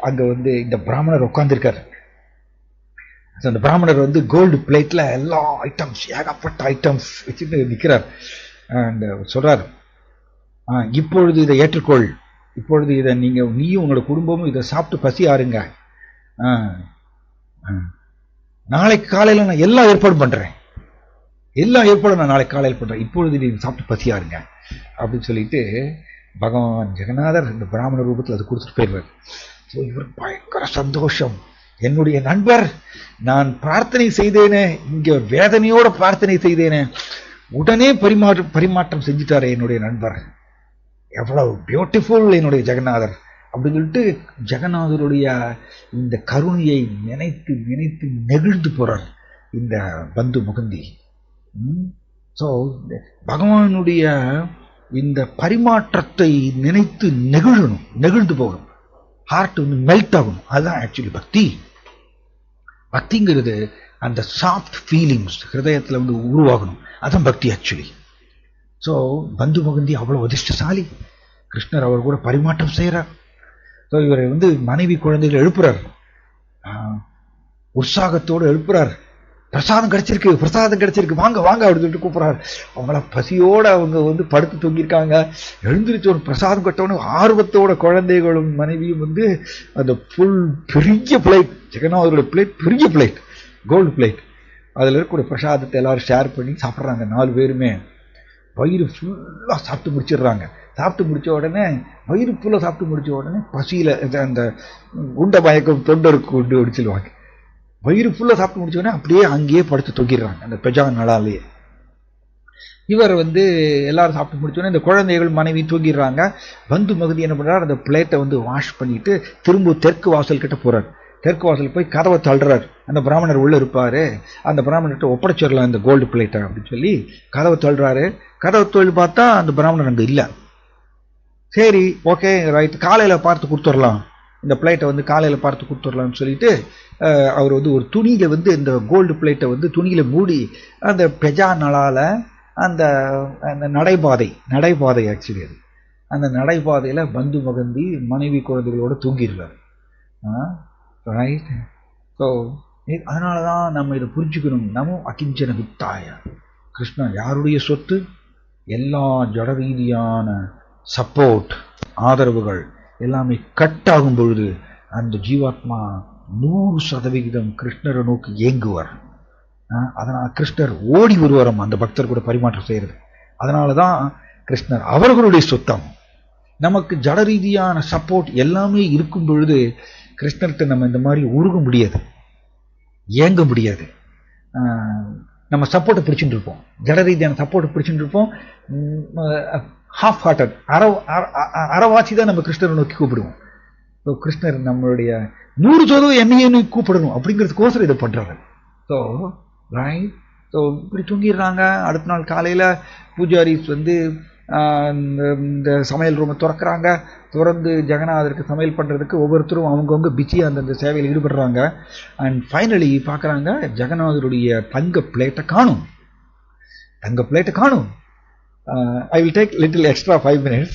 அங்க வந்து இந்த பிராமணர் உட்கார்ந்துருக்கார். அந்த பிராமணர் வந்து கோல்டு பிளேட்ல எல்லா ஐட்டம்ஸ், ஏகப்பட்ட ஐட்டம்ஸ் வச்சுட்டு நிற்கிறார். அண்ட் சொல்றார், இப்பொழுது இதை ஏற்றுக்கொள், இப்பொழுது இதை நீயும் உங்களோட குடும்பமும் இதை சாப்பிட்டு பசி ஆறுங்க. நாளைக்கு காலையில் நான் எல்லா ஏற்பாடும் பண்ணுறேன், எல்லா ஏற்பாடும் நான் நாளைக்கு காலையில் பண்ணுறேன், இப்பொழுது நீங்க சாப்பிட்டு பசி ஆறுங்க அப்படின்னு சொல்லிட்டு பகவான் ஜெகநாதர் இந்த பிராமண ரூபத்தில் அது கொடுத்துட்டு போயிடுவார். ஸோ இவர் பயங்கர சந்தோஷம். என்னுடைய நண்பர், நான் பிரார்த்தனை செய்தேனே, இங்க வேதனையோட பிரார்த்தனை செய்தேனே, உடனே பரிமாற்றம் செஞ்சுட்டாரு என்னுடைய நண்பர், எவ்வளவு பியூட்டிஃபுல் என்னுடைய ஜெகநாதர் அப்படின்னு சொல்லிட்டு ஜெகநாதருடைய இந்த கருணையை நினைத்து நினைத்து நெகிழ்ந்து போறார் இந்த பந்து முகுந்தி. ஸோ பகவானுடைய இந்த பரிமாற்றத்தை நினைத்து நெகிழ்ந்து போகணும், ஹார்ட் வந்து மெல்ட் ஆகணும். அதுதான் ஆக்சுவலி பக்தி. பக்திங்கிறது அந்த சாஃப்ட் ஃபீலிங்ஸ் ஹிருதயத்தில் வந்து உருவாகணும், அதுதான் பக்தி ஆக்சுவலி. ஸோ பந்து முகுந்தி அவ்வளோ அதிர்ஷ்டசாலி. கிருஷ்ணர் அவர் கூட பரிமாற்றம் செய்கிறார். ஸோ இவரை வந்து மனைவி குழந்தைகள் எழுப்புறார், உற்சாகத்தோடு எழுப்புறார். பிரசாதம் கிடைச்சிருக்கு, வாங்க வாங்க அப்படின்னு சொல்லிட்டு கூப்பிட்றாரு. அவங்கள பசியோடு அவங்க வந்து படுத்து தூங்கியிருக்காங்க. எழுந்திரிச்சு ஒரு பிரசாதம் கட்டவனு ஆர்வத்தோட குழந்தைகளும் மனைவியும் வந்து அந்த ஃபுல் பெரிய பிளேட், ஜெகநாதருடைய பிளேட், பெரிய பிளேட், கோல்டு பிளேட், அதில் இருக்கக்கூடிய பிரசாதத்தை எல்லாரும் ஷேர் பண்ணி சாப்பிட்றாங்க. 4 பேருமே வயிறு ஃபுல்லாக சாப்பிட்டு முடிச்சிடுறாங்க. சாப்பிட்டு முடித்த உடனே வயிறு ஃபுல்லாக சாப்பிட்டு முடித்த உடனே பசியில் அந்த குண்ட மயக்கம் தொண்டருக்கு கொண்டு அடிச்சிடுவாங்க. வயிறு ஃபுல்லாக சாப்பிட்டு முடிச்ச உடனே அப்படியே அங்கேயே படுத்து தொங்கிடுறாங்க அந்த பெஜா நடாலேயே. இவர் வந்து எல்லாரும் சாப்பிட்டு முடிச்சோடனே இந்த குழந்தைகள் மனைவி தூங்கிடுறாங்க. பந்து மகுதி என்ன பண்ணுறாரு, அந்த பிளேட்டை வந்து வாஷ் பண்ணிட்டு திரும்ப தெற்கு வாசல் கிட்ட போறார். தெற்கு வாசல் போய் கதவை தள்ளுறார். அந்த பிராமணர் உள்ள இருப்பாரு, அந்த பிராமணர்கிட்ட ஒப்படைச்சிடலாம் இந்த கோல்டு பிளேட்டை அப்படின்னு சொல்லி கதவை தள்ளுறாரு. கதவை தொழில் பார்த்தா அந்த பிராமணர் அங்கே இல்லை. சரி, ஓகே, ரைட், காலையில் பார்த்து கொடுத்துடலாம், இந்த பிளேட்டை வந்து காலையில் பார்த்து கொடுத்துடலாம்னு சொல்லிட்டு அவர் வந்து ஒரு துணியில் வந்து இந்த கோல்டு பிளேட்டை வந்து துணியில் மூடி அந்த பெஜா நலால அந்த அந்த நடைபாதை ஆக்சுவலி அது அந்த நடைபாதையில் பந்து மகந்தி மனைவி குழந்தைகளோடு தூங்கிடுறார். ரைட். ஸோ அதனால தான் நம்ம இதை புரிஞ்சுக்கணும். நமோ அகிஞ்சன வித்தாய. கிருஷ்ணா யாருடைய சொத்து? எல்லா ஜட ரீதியான சப்போர்ட், ஆதரவுகள் எல்லாமே கட் ஆகும் பொழுது அந்த ஜீவாத்மா 100% கிருஷ்ணரை நோக்கி ஏங்குவார். அதனால் கிருஷ்ணர் ஓடி வருவாரம் அந்த பக்தர் கூட பரிமாற்றம் செய்கிறது. அதனால தான் கிருஷ்ணர் அவர்களுடைய சொத்தம். நமக்கு ஜட ரீதியான சப்போர்ட் எல்லாமே இருக்கும் பொழுது கிருஷ்ணர்கிட்ட நம்ம இந்த மாதிரி உருக முடியாது, ஏங்க முடியாது. நம்ம சப்போர்ட்டை பிடிச்சிட்டு இருப்போம், ஜட ரீதியான சப்போர்ட்டை பிடிச்சிட்டு இருப்போம். ஹாஃப் ஹார்ட்டட், அறவாசி தான் நம்ம கிருஷ்ணரை நோக்கி கூப்பிடுவோம். ஸோ கிருஷ்ணர் நம்மளுடைய 100% என்னையே நோக்கி கூப்பிடணும் அப்படிங்கிறதுக்கோசரம் இதை பண்ணுறாங்க. So right. ஸோ இப்படி தூங்கிடுறாங்க. அடுத்த நாள் காலையில் பூஜாரிஸ் வந்து இந்த சமையல் ரூமை திறக்கிறாங்க. திறந்து ஜெகநாதருக்கு சமையல் பண்ணுறதுக்கு ஒவ்வொருத்தரும் அவங்கவுங்க பிஸியாக அந்தந்த சேவையில் ஈடுபடுறாங்க. அண்ட் ஃபைனலி பார்க்குறாங்க, ஜெகநாதருடைய தங்க பிளேட்டை காணும். I will take little extra 5 minutes.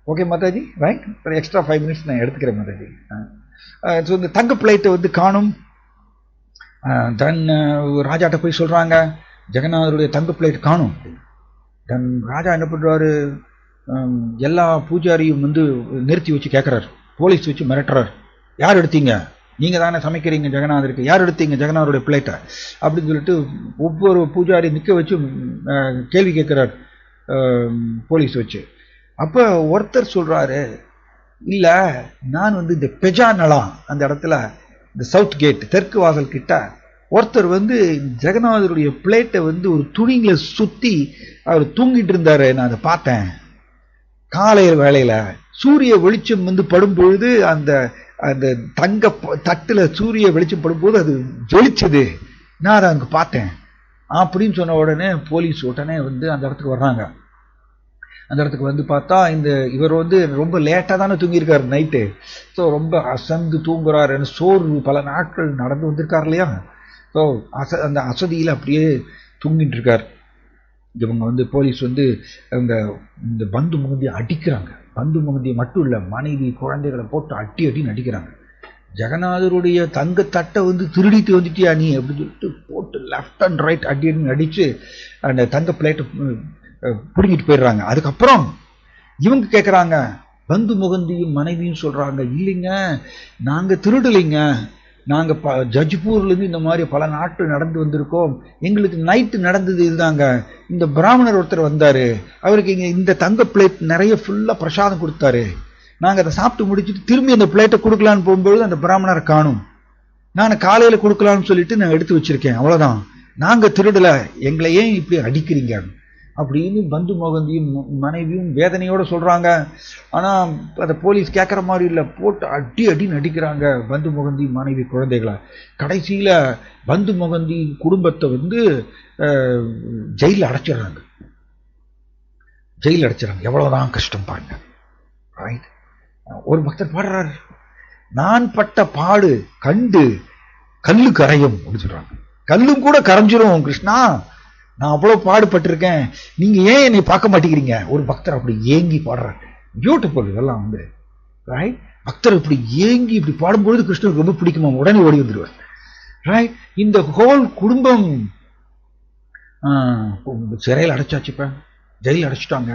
Okay, Mataji, right? Extra 5 minutes நான் எடுத்துக்கிறேன் Mataji. ஸோ இந்த தங்க பிளேட்டை வந்து காணும். தென் ராஜாட்ட போய் சொல்கிறாங்க, ஜெகநாதருடைய தங்க பிளேட் காணும். தென் ராஜா என்ன பண்ணுறாரு, எல்லா பூஜாரியும் வந்து நிறுத்தி வச்சு கேட்குறாரு, போலீஸ் வச்சு மிரட்டுறாரு. யார் எடுத்தீங்க? நீங்கள் தானே சமைக்கிறீங்க ஜெகநாதருக்கு, யார் எடுத்தீங்க ஜெகநாதருடைய பிளேட்டை அப்படின்னு சொல்லிட்டு ஒவ்வொரு பூஜாரி நிற்க வச்சு கேள்வி கேட்குறாரு போலீஸ் வச்சு. அப்போ ஒருத்தர் சொல்கிறாரு, இல்லை, நான் வந்து இந்த பெஜா நலா அந்த இடத்துல இந்த சவுத் கேட் தெற்கு வாசல் கிட்ட ஒருத்தர் வந்து ஜெகநாதருடைய பிளேட்டை வந்து ஒரு துணிங்களை சுற்றி அவர் தூங்கிட்டு இருந்தார், நான் அதை பார்த்தேன். காலையில் வேளையில் சூரிய வெளிச்சம் வந்து படும்பொழுது அந்த அந்த தங்க தட்டில் சூரிய வெளிச்சம் படும்போது அது ஜொலிச்சது, நான் அதை அங்கே பார்த்தேன் அப்படின்னு சொன்ன உடனே போலீஸ் உடனே வந்து அந்த இடத்துக்கு வர்றாங்க. அந்த இடத்துக்கு வந்து பார்த்தா இவர் வந்து ரொம்ப லேட்டாக தானே தூங்கியிருக்காரு நைட்டு. ஸோ ரொம்ப அசந்து தூங்குறாரு, சோர்வு, பல நாட்கள் நடந்து வந்திருக்கார் இல்லையா. ஸோ அந்த அசதியில் அப்படியே தூங்கிட்டு இருக்கார். இவங்க வந்து போலீஸ் வந்து இந்த பந்து முகந்தியை அடிக்கிறாங்க. பந்து முகந்தியை மட்டும் இல்லை, மனைவி குழந்தைகளை போட்டு அடின்னு அடிக்கிறாங்க. ஜெகநாதருடைய தங்க தட்டை வந்து திருடிட்டு வந்துட்டியா நீ அப்படின்னு சொல்லிட்டு போட்டு லெஃப்ட் அண்ட் ரைட் அடின்னு அடித்து அந்த தங்க பிளேட்டை பிடுங்கிட்டு போயிடுறாங்க. அதுக்கப்புறம் இவங்க கேட்குறாங்க, பந்து முகந்தியும் மனைவியும் சொல்றாங்க, இல்லைங்க நாங்க திருடலைங்க, நாங்க ஜட்ஜ்பூர்லேருந்து இந்த மாதிரி பல நாட்கள் நடந்து வந்திருக்கோம், எங்களுக்கு நைட்டு நடந்தது இதுதாங்க. இந்த பிராமணர் ஒருத்தர் வந்தாரு, அவருக்கு இங்க இந்த தங்க பிளேட் நிறைய ஃபுல்லா பிரசாதம் கொடுத்தாரு, நாங்க அதை சாப்பிட்டு முடிச்சுட்டு திரும்பி அந்த பிளேட்டை கொடுக்கலான்னு போகும்போது அந்த பிராமணரை காணும், நான் காலையில கொடுக்கலான்னு சொல்லிட்டு நான் எடுத்து வச்சிருக்கேன், அவ்வளவுதான், நாங்க திருடல, எங்களை ஏன் இப்படி அடிக்கிறீங்க அப்படின்னு பந்து முகந்தியும் மனைவியும் வேதனையோட சொல்றாங்க. ஆனா அதை போலீஸ் கேட்கற மாதிரி இல்லை, போட்டு அடி அடின்னு அடிக்கிறாங்க பந்து முகந்தி மனைவி குழந்தைகளை. கடைசியில பந்து முகந்தி குடும்பத்தை வந்து ஜெயில அடைச்சிடறாங்க. எவ்வளவுதான் கஷ்டம் பாருங்க. ஒரு பக்தர் பாடுறாரு, நான் பட்ட பாடு கண்டு கல்லு கரையும் அப்படின்னு சொல்றாங்க. கல்லும் கூட கரைஞ்சிரும் கிருஷ்ணா, நான் அவ்வளவு பாடுபட்டிருக்கேன், நீங்க ஏன் என்னை பார்க்க மாட்டேங்கிறீங்க. ஒரு பக்தர் அப்படி ஏங்கி பாடுறாரு. பியூட்டிஃபுல் இதெல்லாம் வந்து. ரைட், பக்தர் இப்படி ஏங்கி இப்படி பாடும்பொழுது கிருஷ்ணருக்கு ரொம்ப பிடிக்குமா, உடனே ஓடி வந்துடுவார். ரைட், இந்த ஹோல் குடும்பம் சிறையில் அடைச்சாச்சு, இப்ப ஜெயில் அடைச்சிட்டாங்க.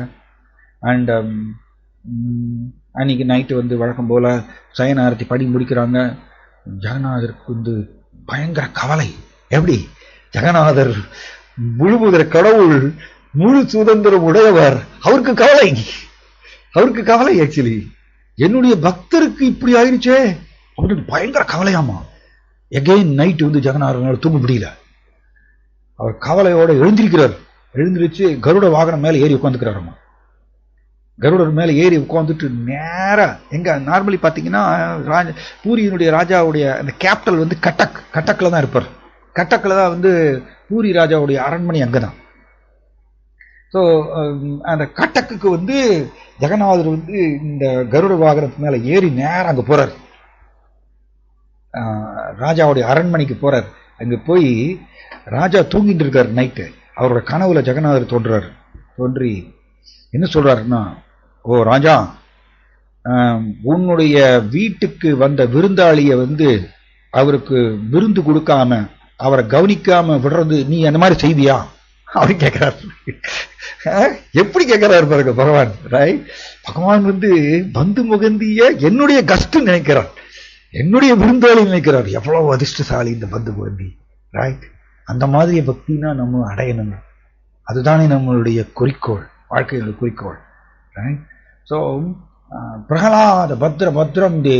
அண்ட் அன்னைக்கு நைட்டு வந்து வழக்கம் போல சயனாரத்தி படி முடிக்கிறாங்க. ஜெகநாதருக்கு வந்து பயங்கர கவலை. எப்படி, ஜெகநாதர் முழுமுதற் கடவுள், முழு சுதந்திரம் உடையவர், அவருக்கு கவலை. ஆக்சுவலி என்னுடைய பக்தருக்கு இப்படி ஆயிடுச்சே அப்படின்னு பயங்கர கவலையாமா. எகைன் நைட் வந்து ஜெகநாதனால தூங்க முடியல. அவர் கவலையோட எழுந்திருச்சு கருட வாகனம் மேல ஏறி உட்காந்துக்கிறாராமா. கருடர் மேல ஏறி உட்காந்துட்டு நேரா எங்க நார்மலி பாத்தீங்கன்னா பூரியினுடைய ராஜாவுடைய அந்த கேபிட்டல் வந்து கட்டக்ல தான் இருப்பார். கட்டக்ல தான் வந்து பூரி ராஜாவுடைய அரண்மனை அங்கதான். ஸோ அந்த கட்டக்குக்கு வந்து ஜெகநாதர் வந்து இந்த கருட வாகனத்து மேல ஏறி நேரம் அங்க போறார், ராஜாவுடைய அரண்மனைக்கு போறார். அங்க போய் ராஜா தூங்கிட்டு இருக்காரு நைட்டு. அவரோட கனவுல ஜெகநாதர் தோன்றி என்ன சொல்றாருன்னா, ஓ ராஜா, உன்னுடைய வீட்டுக்கு வந்த விருந்தாளிய வந்து அவருக்கு விருந்து கொடுக்காம அவரை கவனிக்காம விடுறது நீ அந்த மாதிரி செய்தியா அப்படின்னு கேட்கிறார். எப்படி கேட்கிறாரு பாருங்க பகவான். ரைட், பகவான் வந்து பந்து முகந்திய என்னுடைய கஷ்ட நினைக்கிறார், என்னுடைய விருந்தாளி நினைக்கிறார். எவ்வளவு அதிர்ஷ்டசாலி இந்த பந்து முகந்தி. ரைட், அந்த மாதிரி பக்தினா நம்ம அடையணும். அதுதானே நம்மளுடைய குறிக்கோள், வாழ்க்கையோட குறிக்கோள். ரைட். ஸோ பிரகலாத பத்ரம் தே,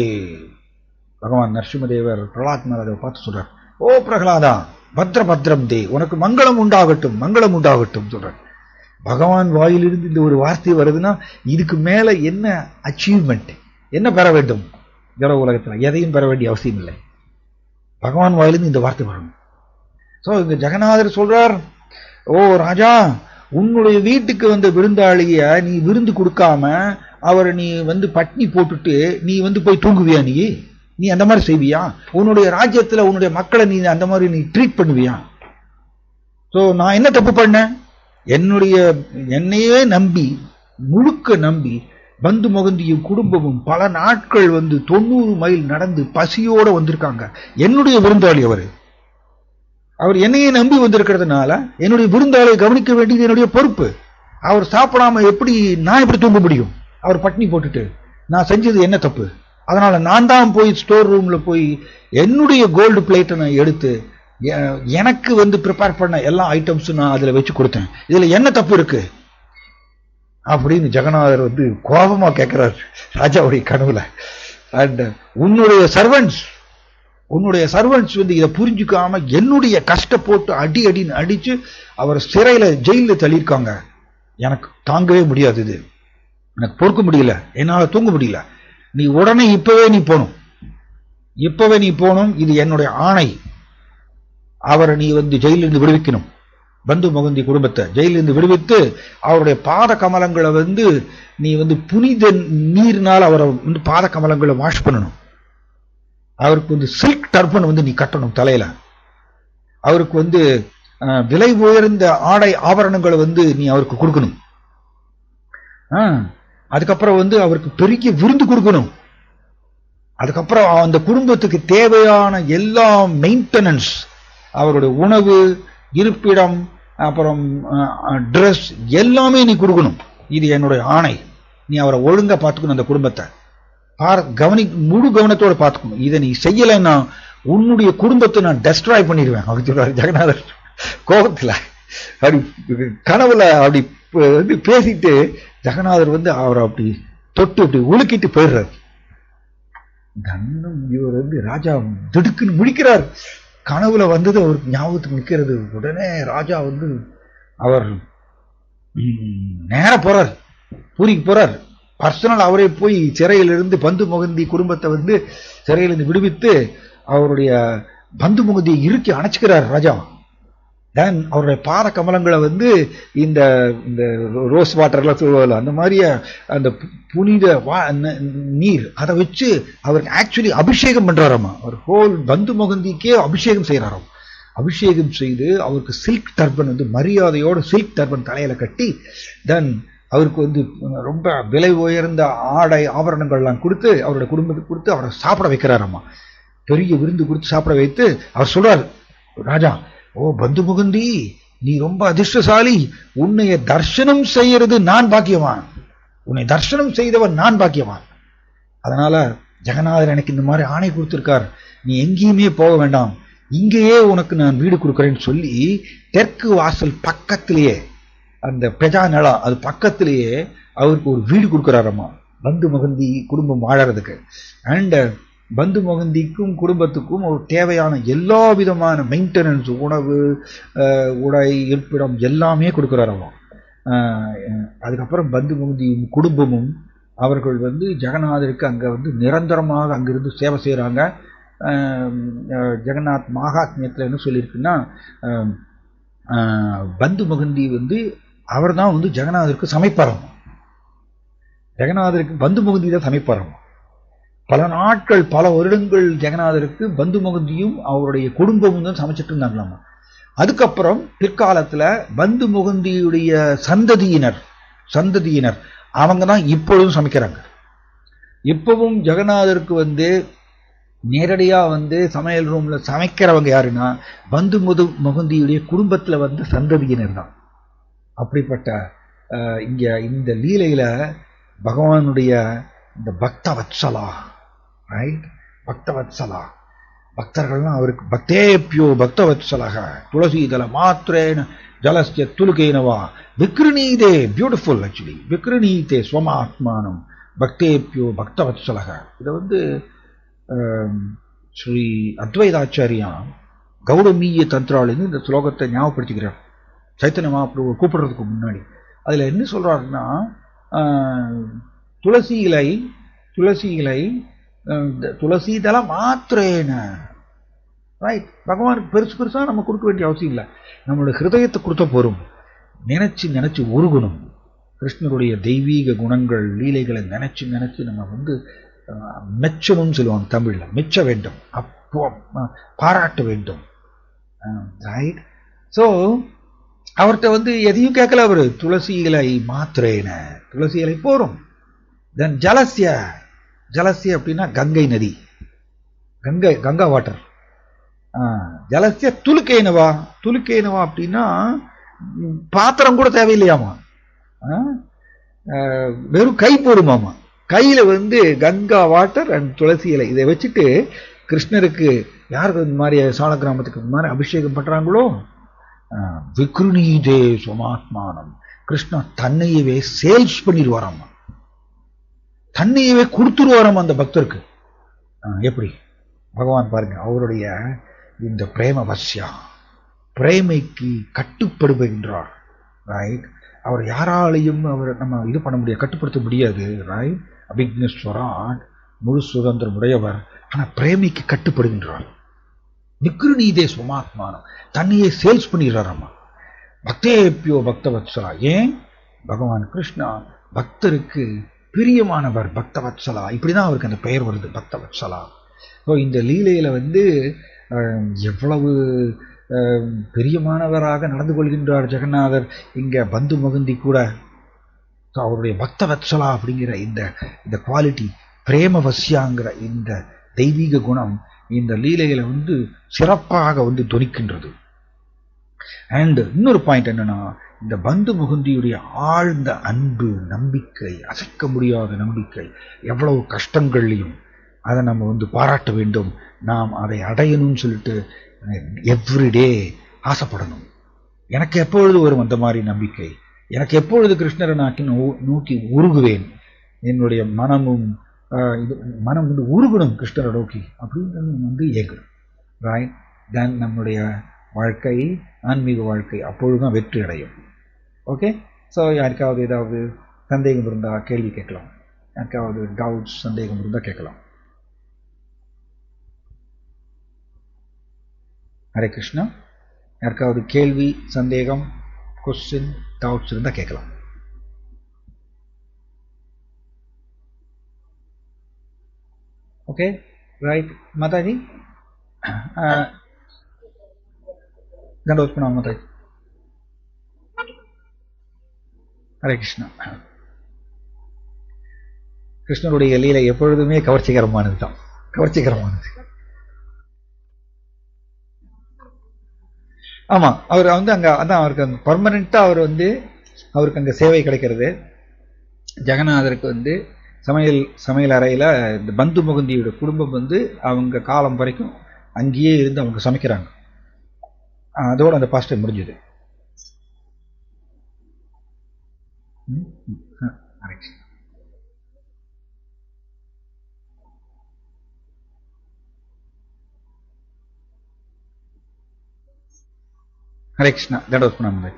பகவான் நரசிம்மதேவர் பிரகலாத் மகாராஜை பார்த்து சொல்றார், ஓ பிரகலாதா பத்ரம் தே, உனக்கு மங்களம் உண்டாகட்டும் சொல்றார். பகவான் வாயிலிருந்து இந்த ஒரு வார்த்தை வருதுன்னா இதுக்கு மேல என்ன அச்சீவ்மெண்ட், என்ன பெற வேண்டும்? ஜட உலகத்துல எதையும் பெற வேண்டிய அவசியம் இல்லை, பகவான் வாயிலிருந்து இந்த வார்த்தை வரணும். ஸோ இந்த ஜெகநாதர் சொல்றார், ஓ ராஜா, உன்னுடைய வீட்டுக்கு வந்த விருந்தாளிய நீ விருந்து கொடுக்காம அவரை நீ வந்து பட்னி போட்டுட்டு நீ வந்து போய் தூங்குவியா? நீ அந்த மாதிரி செய்வியா? உன்னுடைய ராஜ்யத்துல உன்னுடைய மக்களை நீ அந்த மாதிரி நீ ட்ரீட் பண்ணுவியா? ஸோ நான் என்ன தப்பு பண்ணேன்? என்னையே நம்பி முழுக்க நம்பி பந்து முகந்தியும் குடும்பமும் பல நாட்கள் வந்து 90 மைல் நடந்து பசியோட வந்திருக்காங்க. என்னுடைய விருந்தாளி அவர் என்னையே நம்பி வந்திருக்கிறதுனால என்னுடைய விருந்தாளியை கவனிக்க வேண்டியது என்னுடைய பொறுப்பு. அவர் சாப்பிடாம நான் எப்படி தூங்க முடியும்? அவர் பட்னி போட்டுட்டு நான் செஞ்சது என்ன தப்பு? அதனால நான் தான் போய் ஸ்டோர் ரூம்ல போய் என்னுடைய கோல்டு பிளேட்டை நான் எடுத்து எனக்கு வந்து ப்ரிப்பேர் பண்ண எல்லா ஐட்டம்ஸும் நான் அதுல வச்சு கொடுத்தேன். இதுல என்ன தப்பு இருக்கு அப்படின்னு ஜெகநாதர் வந்து கோபமா கேட்கிறார் ராஜாவுடைய கனவுல. அண்ட் உன்னுடைய சர்வன்ட்ஸ் வந்து இதை புரிஞ்சுக்காம என்னுடைய கஷ்ட போட்டு அடின்னு அடிச்சு அவர் சிறையில ஜெயில தள்ளியிருக்காங்க. எனக்கு தாங்கவே முடியாது, இது எனக்கு பொறுக்க முடியல, என்னால தூங்க முடியல. நீ உடனே இப்பவே நீ போகணும், இது என்னுடைய ஆணை. அவரை நீ வந்து ஜெயிலிருந்து விடுவிக்கணும். பந்து முகந்தி குடும்பத்தை ஜெயிலிருந்து விடுவித்து அவருடைய பாத கமலங்களை வந்து நீ வந்து புனித நீர்னால் அவரை வந்து பாத கமலங்களை வாஷ் பண்ணணும். அவருக்கு வந்து சில்க் டர்பன் வந்து நீ கட்டணும் தலையில. அவருக்கு வந்து விலை உயர்ந்த ஆடை ஆபரணங்களை வந்து நீ அவருக்கு கொடுக்கணும். அதுக்கப்புறம் வந்து அவருக்கு பெரிய விருந்து கொடுக்கணும். அதுக்கப்புறம் அந்த குடும்பத்துக்கு தேவையான எல்லா மெயின்டெனன்ஸ், அவருடைய உணவு, இருப்பிடம், அப்புறம் ட்ரெஸ் எல்லாமே நீ கொடுக்கணும். இது என்னுடைய ஆணை நீ அவரை ஒழுங்கா பார்த்துக்கணும், அந்த குடும்பத்தை முழு கவனத்தோட பார்த்துக்கணும். இதை நீ செய்யலைன்னா உன்னுடைய குடும்பத்தை நான் டெஸ்ட்ராய் பண்ணிடுவேன் அப்படின்னு சொல்றாரு ஜெகநாதர் கோபத்துல. அப்படி கனவுல அப்படி வந்து பேசிட்டு ஜெகநாதர் வந்து அவரை அப்படி தொட்டு அப்படி உலுக்கிட்டு போயிடுறாரு. கண்ணம் இவர் வந்து ராஜா திடுக்குன்னு முழிக்கிறார். கனவுல வந்தது அவருக்கு ஞாபகத்துக்கு நிற்கிறது. உடனே ராஜா வந்து அவர் நேர போறார், பூரிக்கு போறார். பர்சனல் அவரே போய் சிறையிலிருந்து பந்து முகந்தி குடும்பத்தை வந்து சிறையிலிருந்து விடுவித்து அவருடைய பந்து முகந்தியை இறுக்கி அணைச்சுக்கிறார் ராஜா. தென் அவருடைய பாத கமலங்களை வந்து இந்த இந்த ரோஸ் வாட்டர்லாம் சொல்லுவாங்க, அந்த மாதிரியே அந்த புனித நீர் அதை வச்சு அவருக்கு ஆக்சுவலி அபிஷேகம் பண்றாராமா. அவர் ஹோல் பந்து முகந்திக்கே அபிஷேகம் செய்யறாராம். அபிஷேகம் செய்து அவருக்கு சில்க் டர்பன் வந்து மரியாதையோட சில்க் டர்பன் தலையில கட்டி, தென் அவருக்கு வந்து ரொம்ப விலை உயர்ந்த ஆடை ஆபரணங்கள்லாம் கொடுத்து அவருடைய குடும்பத்துக்கு கொடுத்து அவரை சாப்பிட வைக்கிறாராமா. பெரிய விருந்து கொடுத்து சாப்பிட வைத்து அவர் சொல்றார், ராஜா, ஓ பந்து முகந்தி, நீ ரொம்ப அதிர்ஷ்டசாலி, உன்னைய தர்சனம் செய்யறது நான் பாக்கியவான், உன்னை தர்சனம் செய்தவன் நான் பாக்கியவான். அதனால ஜெகநாதர் எனக்கு இந்த மாதிரி ஆணை கொடுத்திருக்கார், நீ எங்கேயுமே போக வேண்டாம், இங்கேயே உனக்கு நான் வீடு கொடுக்குறேன்னு சொல்லி தெற்கு வாசல் பக்கத்திலேயே அந்த பெஜா நிலம் அது பக்கத்திலேயே அவருக்கு ஒரு வீடு கொடுக்குறாரம்மா, பந்து முகந்தி குடும்பம் வாழறதுக்கு. அண்ட் பந்து முகந்திக்கும் குடும்பத்துக்கும் ஒரு தேவையான எல்லா விதமான மெயின்டெனன்ஸ், உணவு, உடை, இருப்பிடம் எல்லாமே கொடுக்குறாரம்மா. அதுக்கப்புறம் பந்து முகந்தி குடும்பமும் அவர்கள் வந்து ஜெகநாதருக்கு அங்கே வந்து நிரந்தரமாக அங்கிருந்து சேவை செய்கிறாங்க. ஜெகநாத் மகாத்மியத்தில் என்ன சொல்லியிருக்குன்னா, பந்து முகந்தி வந்து அவர் தான் வந்து ஜெகநாதருக்கு சமைப்பாராம். ஜெகநாதருக்கு பந்து முகந்தி தான் சமைப்பாராம். பல நாட்கள் பல வருடங்கள் ஜெகநாதருக்கு பந்து முகந்தியும் அவருடைய குடும்பமும் தான் சமைச்சிட்டு இருந்தாங்களாமா. அதுக்கப்புறம் பிற்காலத்துல பந்து முகந்தியுடைய சந்ததியினர் அவங்க தான் இப்பொழுதும் சமைக்கிறாங்க. இப்பவும் ஜெகநாதருக்கு வந்து நேரடியா வந்து சமையல் ரூம்ல சமைக்கிறவங்க யாருன்னா பந்து முகந்தியுடைய குடும்பத்துல வந்த சந்ததியினர் தான். அப்படிப்பட்ட இங்க இந்த லீலையில பகவானுடைய இந்த பக்தவத்சலா, ரைட், பக்தவத்சலா, பக்தர்கள்லாம் அவருக்கு பக்தேபியோ பக்தவத்சலக துளசீதல மாத்திரேன ஜலஸ்ய துலுகேனவா விக்ருணீதே, பியூட்டிஃபுல் ஆக்சுவலி, விக்ருணீதே ஸ்வமாத்மானம் பக்தேபியோ பக்தவத்சலக. இதை வந்து ஸ்ரீ அத்வைதாச்சாரியா கௌடமீய தந்திராளின்னு இந்த ஸ்லோகத்தை ஞாபகப்படுத்திக்கிறார் சைத்தன்ய மகாபிரபு கூப்பிடுறதுக்கு முன்னாடி. அதுல என்ன சொல்றாருன்னா, துளசி இலை துளசீதல மாத்திரேன, ரைட், பகவானுக்கு பெருசு பெருசா நம்ம கொடுக்க வேண்டிய அவசியம் இல்லை, நம்மளோட ஹிருதயத்தை கொடுத்த போரும். நினைச்சு உருகணும். கிருஷ்ணருடைய தெய்வீக குணங்கள் லீலைகளை நினைச்சு நம்ம வந்து மெச்சணும்னு சொல்லுவாங்க தமிழ்ல, மெச்ச வேண்டும், அப்போ பாராட்ட வேண்டும், ரைட். ஸோ அவர்கிட்ட வந்து எதையும் கேட்கல அவரு, துளசி இலை மாத்திரேன, துளசி இலை போரும். தென் ஜலசிய அப்படின்னா கங்கை நதி, கங்கா வாட்டர். ஜலசிய துலுக்கேனவா அப்படின்னா பாத்திரம் கூட தேவையில்லையாமா, வெறும் கை போடுமாமா. கையில வந்து கங்கா வாட்டர் அண்ட் துளசி இலை இதை வச்சுட்டு கிருஷ்ணருக்கு யாருக்கு இந்த மாதிரி சால கிராமத்துக்கு இந்த மாதிரி அபிஷேகம் பண்றாங்களோ, விக்ருணீதே சுமாத்மானம், கிருஷ்ணா தன்னையவே சேல்ஸ் பண்ணிடுவாராமா, தன்னையவே கொடுத்துருவாராம் அந்த பக்தருக்கு. எப்படி பகவான் பாருங்க, அவருடைய இந்த பிரேமவசியா, பிரேமைக்கு கட்டுப்படுகின்றார், ரைட். அவர் யாராலையும் அவர் நம்ம இது பண்ண முடியாது, கட்டுப்படுத்த முடியாது, ரைட். அபிக்னஸ்வரான், முழு சுதந்திரம் உடையவர், ஆனா பிரேமைக்கு கட்டுப்படுகின்றார். விக்ருணீதே சுமாத்மானம், தன்னையே சேல்ஸ் பண்ணிடுறாராமா. பக்தேபியோ பக்தவத்சலா, ஏன் பகவான் கிருஷ்ணா பக்தருக்கு பிரியமானவர், பக்தவத்சலா, இப்படிதான் அவருக்கு அந்த பெயர் வருது, பக்தவத்சலா. ஸோ இந்த லீலையில வந்து எவ்வளவு பிரியமானவராக நடந்து கொள்கின்றார் ஜெகநாதர். இங்க பந்து முகந்தி கூட அவருடைய பக்தவத்சலா அப்படிங்கிற இந்த குவாலிட்டி, பிரேமவசியாங்கிற இந்த தெய்வீக குணம் இந்த லீலையில வந்து சிறப்பாக வந்து துணிக்கின்றது. அண்ட் இன்னொரு பாயிண்ட் என்னன்னா, இந்த பந்து முகுந்தியுடைய ஆழ்ந்த அன்பு, நம்பிக்கை, அசைக்க முடியாத நம்பிக்கை, எவ்வளவு கஷ்டங்கள்லையும் அதை நம்ம பாராட்ட வேண்டும், நாம் அதை அடையணும்னு சொல்லிட்டு எவ்ரிடே ஆசைப்படணும். எனக்கு எப்பொழுது வரும் அந்த மாதிரி நம்பிக்கை? எனக்கு எப்பொழுது கிருஷ்ணரை நோக்கி உருகுவேன்? என்னுடைய மனமும் மனம் உருகணும் கிருஷ்ணரை நோக்கி அப்படின்னு ஏங்கணும். ரைட்? தென் நம்முடைய வாழ்க்கை, ஆன்மீக வாழ்க்கை அப்பொழுதுதான் வெற்றி அடையும். ஓகே, ஸோ யாருக்காவது ஏதாவது சந்தேகம் இருந்தால் கேள்வி கேட்கலாம். யாருக்காவது டவுட்ஸ், சந்தேகம் இருந்தால் கேட்கலாம். ஹரே கிருஷ்ணா. யாருக்காவது கேள்வி, சந்தேகம், கொஸ்டின், டவுட்ஸ் இருந்தால் கேட்கலாம். Okay, right. மாதாஜி தண்டோத் பண்ணாங்க. மாதாஜி ஹரே கிருஷ்ணா. கிருஷ்ணனுடைய லீலை எப்பொழுதுமே கவர்ச்சிகரமானது தான், கவர்ச்சிகரமானது. ஆமா, அவர் அங்க அதான் அவருக்கு அங்க பர்மனண்டா அவருக்கு அங்க சேவை கிடைக்கிறது. ஜெகநாதருக்கு சமையல் அறையில இந்த பந்து முகுந்தியோட குடும்பம் அவங்க காலம் வரைக்கும் அங்கேயே இருந்து அவங்க சமைக்கிறாங்க. அதோட அந்த பாஸ்டர் முடிஞ்சது. ஹரே கிருஷ்ணா. தண்டோத் பண்ணாங்க.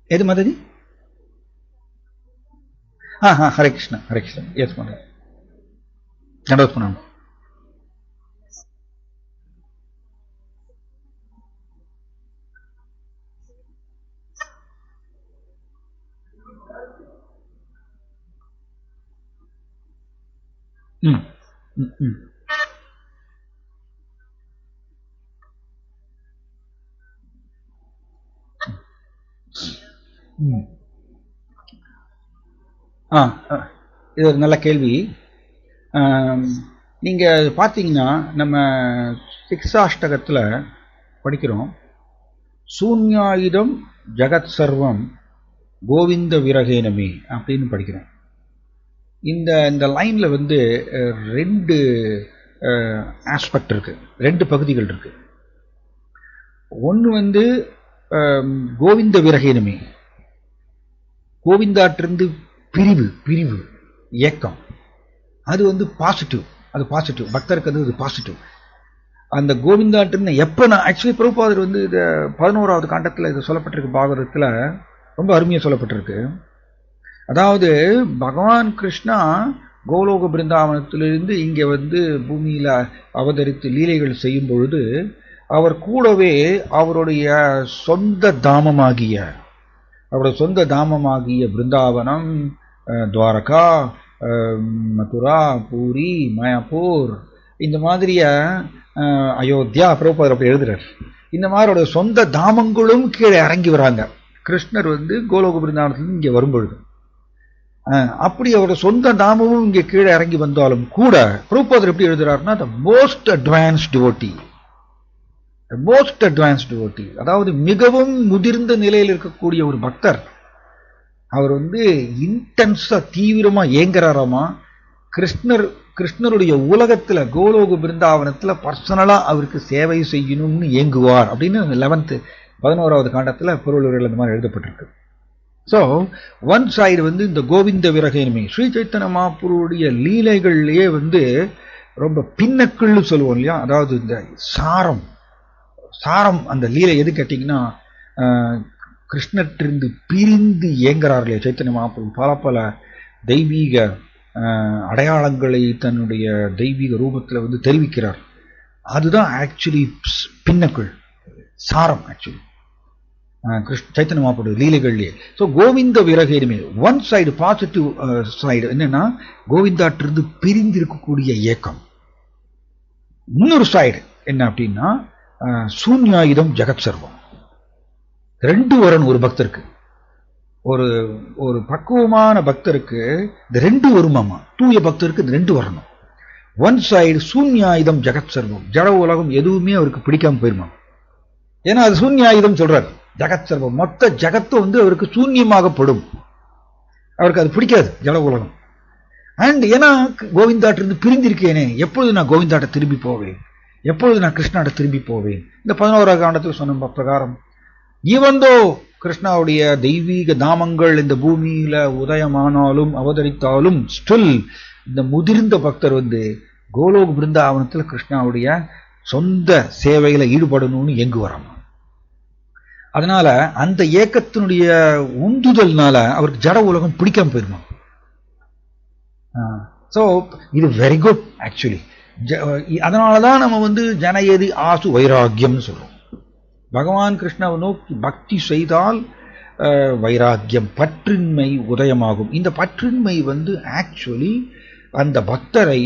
எது மாதாஜி? ஹரே கிருஷ்ணா, ஹரே கிருஷ்ணா. எஸ் மாதாஜி, தண்டோத் பண்ணாங்க. இது ஒரு நல்ல கேள்வி. நீங்க பார்த்தீங்கன்னா நம்ம சிக்ஷாஷ்டகத்துல படிக்கிறோம், சூன்யாயுதம் ஜகத் சர்வம் கோவிந்த விரகேனமே அப்படின்னு படிக்கிறோம். இந்த லைன்ல ரெண்டு ஆஸ்பெக்ட் இருக்கு, ரெண்டு பகுதிகள் இருக்கு. ஒன்று கோவிந்த விரகேனமே, கோவிந்தாட்டிருந்து பிரிவு இயக்கம், அது பாசிட்டிவ். அது பாசிட்டிவ், பக்தருக்கு அது பாசிட்டிவ். அந்த கோவிந்தாட்டிருந்து எப்ப நான் ஆக்சுவலி பிரபுபாதர் இது 11வது காண்டத்துல இது சொல்லப்பட்டிருக்கு, பாகவதத்துல ரொம்ப அருமையா சொல்லப்பட்டிருக்கு. அதாவது பகவான் கிருஷ்ணா கோலோக பிருந்தாவனத்திலிருந்து இங்க பூமியில அவதரித்து லீலைகள் செய்யும் பொழுது அவர் கூடவே அவருடைய சொந்த தாமமாகிய பிருந்தாவனம், துவாரகா, மதுரா, பூரி, மாயாப்பூர், இந்த மாதிரிய அயோத்தியா, பிரபுபாதர் அப்படி எழுதுறார். இந்த மாதிரி சொந்த தாமங்களும் கீழே இறங்கி வராங்க. கிருஷ்ணர் கோலோக பிருந்தாவனத்திலிருந்து இங்க வரும்பொழுது அப்படி அவரோட சொந்த தாமமும் இங்க கீழே இறங்கி வந்தாலும் கூட பிரபுபாதர் எப்படி எழுதுறாருன்னா, த மோஸ்ட் அட்வான்ஸ்ட் டிவோட்டி, அதாவது மிகவும் முதிர்ந்த நிலையில் இருக்கக்கூடிய ஒரு பக்தர். அவர் இன்டென்ஸா தீவிரமா ஏங்குறாராமா. கிருஷ்ணருடைய உலகத்துல கோலோக பிருந்தாவனத்துல பர்சனலா அவருக்கு சேவை செய்யணும்னு ஏங்குவார் அப்படின்னு 11வது காண்டத்துல பொருளுரையில் அந்த மாதிரி எழுதப்பட்டிருக்கு. ஸோ ஒன் சைடு இந்த கோவிந்த விரகேனமே, ஸ்ரீ சைத்தன்ய மகாபிரபுவுடைய லீலைகள்லயே ரொம்ப பின்னக்குள்னு சொல்லுவோம் இல்லையா, அதாவது இந்த சாரம் அந்த லீலை எது கேட்டீங்கன்னா, கிருஷ்ணத்திலிருந்து பிரிந்து ஏங்குறார் இல்லையா சைத்தன்ய மகாபிரபு, பல தெய்வீக அடையாளங்களை தன்னுடைய தெய்வீக ரூபத்துல தெரிவிக்கிறார். அதுதான் ஆக்சுவலி பின்னக்குள், சாரம் ஆக்சுவலி சைத்தன்ய மகாபிரபு லீலைகள்லயே. ஸோ கோவிந்த விரகேனமே ஒன் சைடு, பாசிட்டிவ் சைடு என்னன்னா கோவிந்தாட்டிலிருந்து பிரிந்து இருக்கக்கூடிய இயக்கம். இன்னொரு சைடு என்ன அப்படின்னா சூன்யாயுதம் ஜெகத் சர்வம். ரெண்டு வரணும் ஒரு பக்தருக்கு, ஒரு பக்குவமான பக்தருக்கு இந்த ரெண்டு வருமாமா, தூய பக்தருக்கு இந்த ரெண்டு வரணும். ஒன் சைடு சூன்யாயுதம் ஜெகத் சர்வம், ஜட உலகம் எதுவுமே அவருக்கு பிடிக்காம போயிருமா. ஏன்னா அது சூன்யாயுதம் சொல்றாரு. ஜெகத் சர்வம், மொத்த ஜகத்து வந்து அவருக்கு சூன்யமாகப்படும், அவருக்கு அது பிடிக்காது ஜட உலகம். அண்ட் ஏன்னா கோவிந்தாட்ட இருந்து பிரிந்திருக்கேனே, எப்பொழுது நான் கோவிந்தாட்ட திரும்பி போவேன், எப்பொழுது நான் கிருஷ்ணாட்ட திரும்பி போவேன். இந்த 11ஆம் காண்டத்தில் சொன்ன பிரகாரம் ஈவந்தோ கிருஷ்ணாவுடைய தெய்வீக நாமங்கள் இந்த பூமியில உதயமானாலும் அவதரித்தாலும் ஸ்டில் இந்த முதிர்ந்த பக்தர் வந்து கோலோக் பிருந்தாவனத்தில் கிருஷ்ணாவுடைய சொந்த சேவையில ஈடுபடணும்னு எங்கு வராம. அதனால அந்த ஏக்கத்தினுடைய உந்துதல்னால அவருக்கு ஜட உலகம் பிடிக்காம போயிருமா. ஸோ இது வெரி குட் ஆக்சுவலி. அதனாலதான் நம்ம வந்து ஜனயதி ஆசு வைராக்கியம்னு சொல்றோம். பகவான் கிருஷ்ணாவை நோக்கி பக்தி செய்தால் வைராக்கியம், பற்றின்மை உதயமாகும். இந்த பற்றின்மை வந்து ஆக்சுவலி அந்த பக்தரை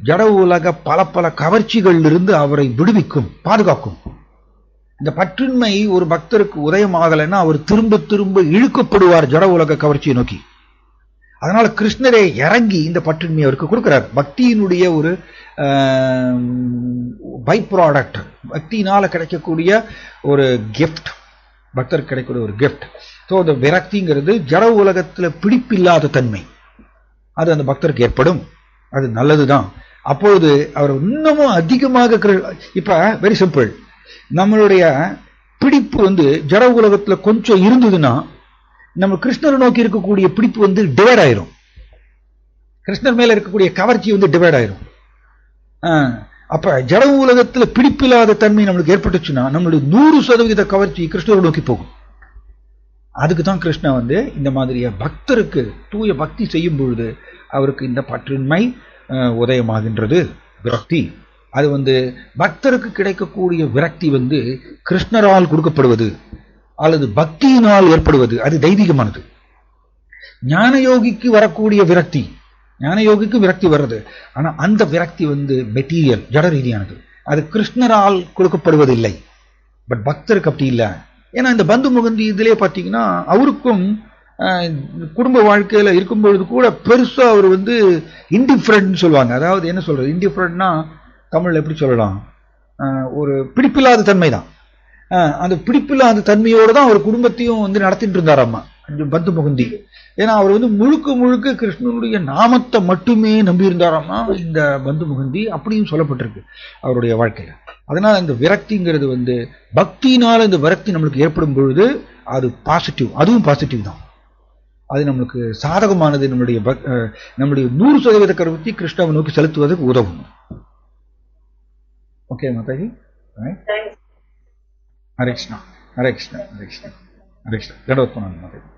ஜட உலக பல பல கவர்ச்சிகளிலிருந்து அவரை விடுவிக்கும், பாதுகாக்கும். இந்த பற்றின்மை ஒரு பக்தருக்கு உதயமாகலைன்னா அவர் திரும்ப திரும்ப இழுக்கப்படுவார் ஜட உலக கவர்ச்சியை நோக்கி. அதனால கிருஷ்ணரே இறங்கி இந்த பற்றின்மையை அவருக்கு கொடுக்கிறார். பக்தியினுடைய ஒரு பை ப்ராடக்ட், பக்தியினால கிடைக்கக்கூடிய ஒரு கிஃப்ட், பக்தருக்கு கிடைக்கக்கூடிய ஒரு கிஃப்ட். ஸோ அந்த விரக்திங்கிறது ஜட உலகத்துல பிடிப்பில்லாத தன்மை, அது அந்த பக்தருக்கு ஏற்படும். அது நல்லதுதான். அப்பொழுது அவர் இன்னமும் அதிகமாக இப்ப வெரி சிம்பிள், நம்மளுடைய பிடிப்பு வந்து ஜட உலகத்துல கொஞ்சம் இருந்ததுன்னா நம்ம கிருஷ்ணரை நோக்கி இருக்கக்கூடிய பிடிப்பு வந்து டிவைட் ஆயிரும். கிருஷ்ணர் மேல இருக்கக்கூடிய கவர்ச்சி வந்து டிவைட் ஆயிரும். அப்ப ஜட உலகத்துல பிடிப்பில்லாத தன்மை நம்மளுக்கு ஏற்பட்டுச்சுன்னா நம்மளுடைய 100% கவர்ச்சி கிருஷ்ணரை நோக்கி போகும். அதுக்கு தான் கிருஷ்ணா வந்து இந்த மாதிரியா பக்தருக்கு தூய பக்தி செய்யும் பொழுது அவருக்கு இந்த பற்றின்மை உதயமாகின்றது, விரக்தி. அது வந்து பக்தருக்கு கிடைக்கக்கூடிய விரக்தி வந்து கிருஷ்ணரால் கொடுக்கப்படுவது அல்லது பக்தியினால் ஏற்படுவது, அது தெய்வீகமானது. ஞான யோகிக்கு வரக்கூடிய விரக்தி, ஞான யோகிக்கு விரக்தி வர்றது, ஆனா அந்த விரக்தி வந்து மெட்டீரியல், ஜட ரீதியானது. அது கிருஷ்ணரால் கொடுக்கப்படுவதில்லை. பட் பக்தருக்கு அப்படி இல்லை. ஏன்னா இந்த பந்து முகந்தி இதுலயே பார்த்தீங்கன்னா அவருக்கும் குடும்ப வாழ்க்கையில இருக்கும்பொழுது கூட பெருசா அவர் வந்து இன்டிஃபரண்ட் சொல்லுவாங்க. அதாவது என்ன சொல்றது, இன்டிஃபரண்ட்னா தமிழ்ல எப்படி சொல்லலாம், ஒரு பிடிப்பில்லாத தன்மை தான். அந்த பிடிப்பில்லாத தன்மையோடு தான் அவர் குடும்பத்தையும் வந்து நடத்திட்டு இருந்தாராம்மா பந்து முகுந்தி. ஏன்னா அவர் வந்து முழுக்க முழுக்க கிருஷ்ணனுடைய நாமத்தை மட்டுமே நம்பி இருந்தாராம்மா இந்த பந்து முகுந்தி, அப்படியும் சொல்லப்பட்டிருக்கு அவருடைய வாழ்க்கையில. அதனால இந்த விரக்திங்கிறது வந்து பக்தியினால இந்த விரக்தி நம்மளுக்கு ஏற்படும் பொழுது அது பாசிட்டிவ், அதுவும் பாசிட்டிவ் தான். அது நம்மளுக்கு சாதகமானது. நம்மளுடைய 100% கருத்தி கிருஷ்ணாவை நோக்கி செலுத்துவதற்கு உதவும். ஓகே மாதாஜி, ஹரே கிருஷ்ணா, ஹரே கிருஷ்ணா, ஹரே கிருஷ்ணா, ஹரே கிருஷ்ணா, ஹரே கிருஷ்ணா. தண்டவத் மாதாஜி.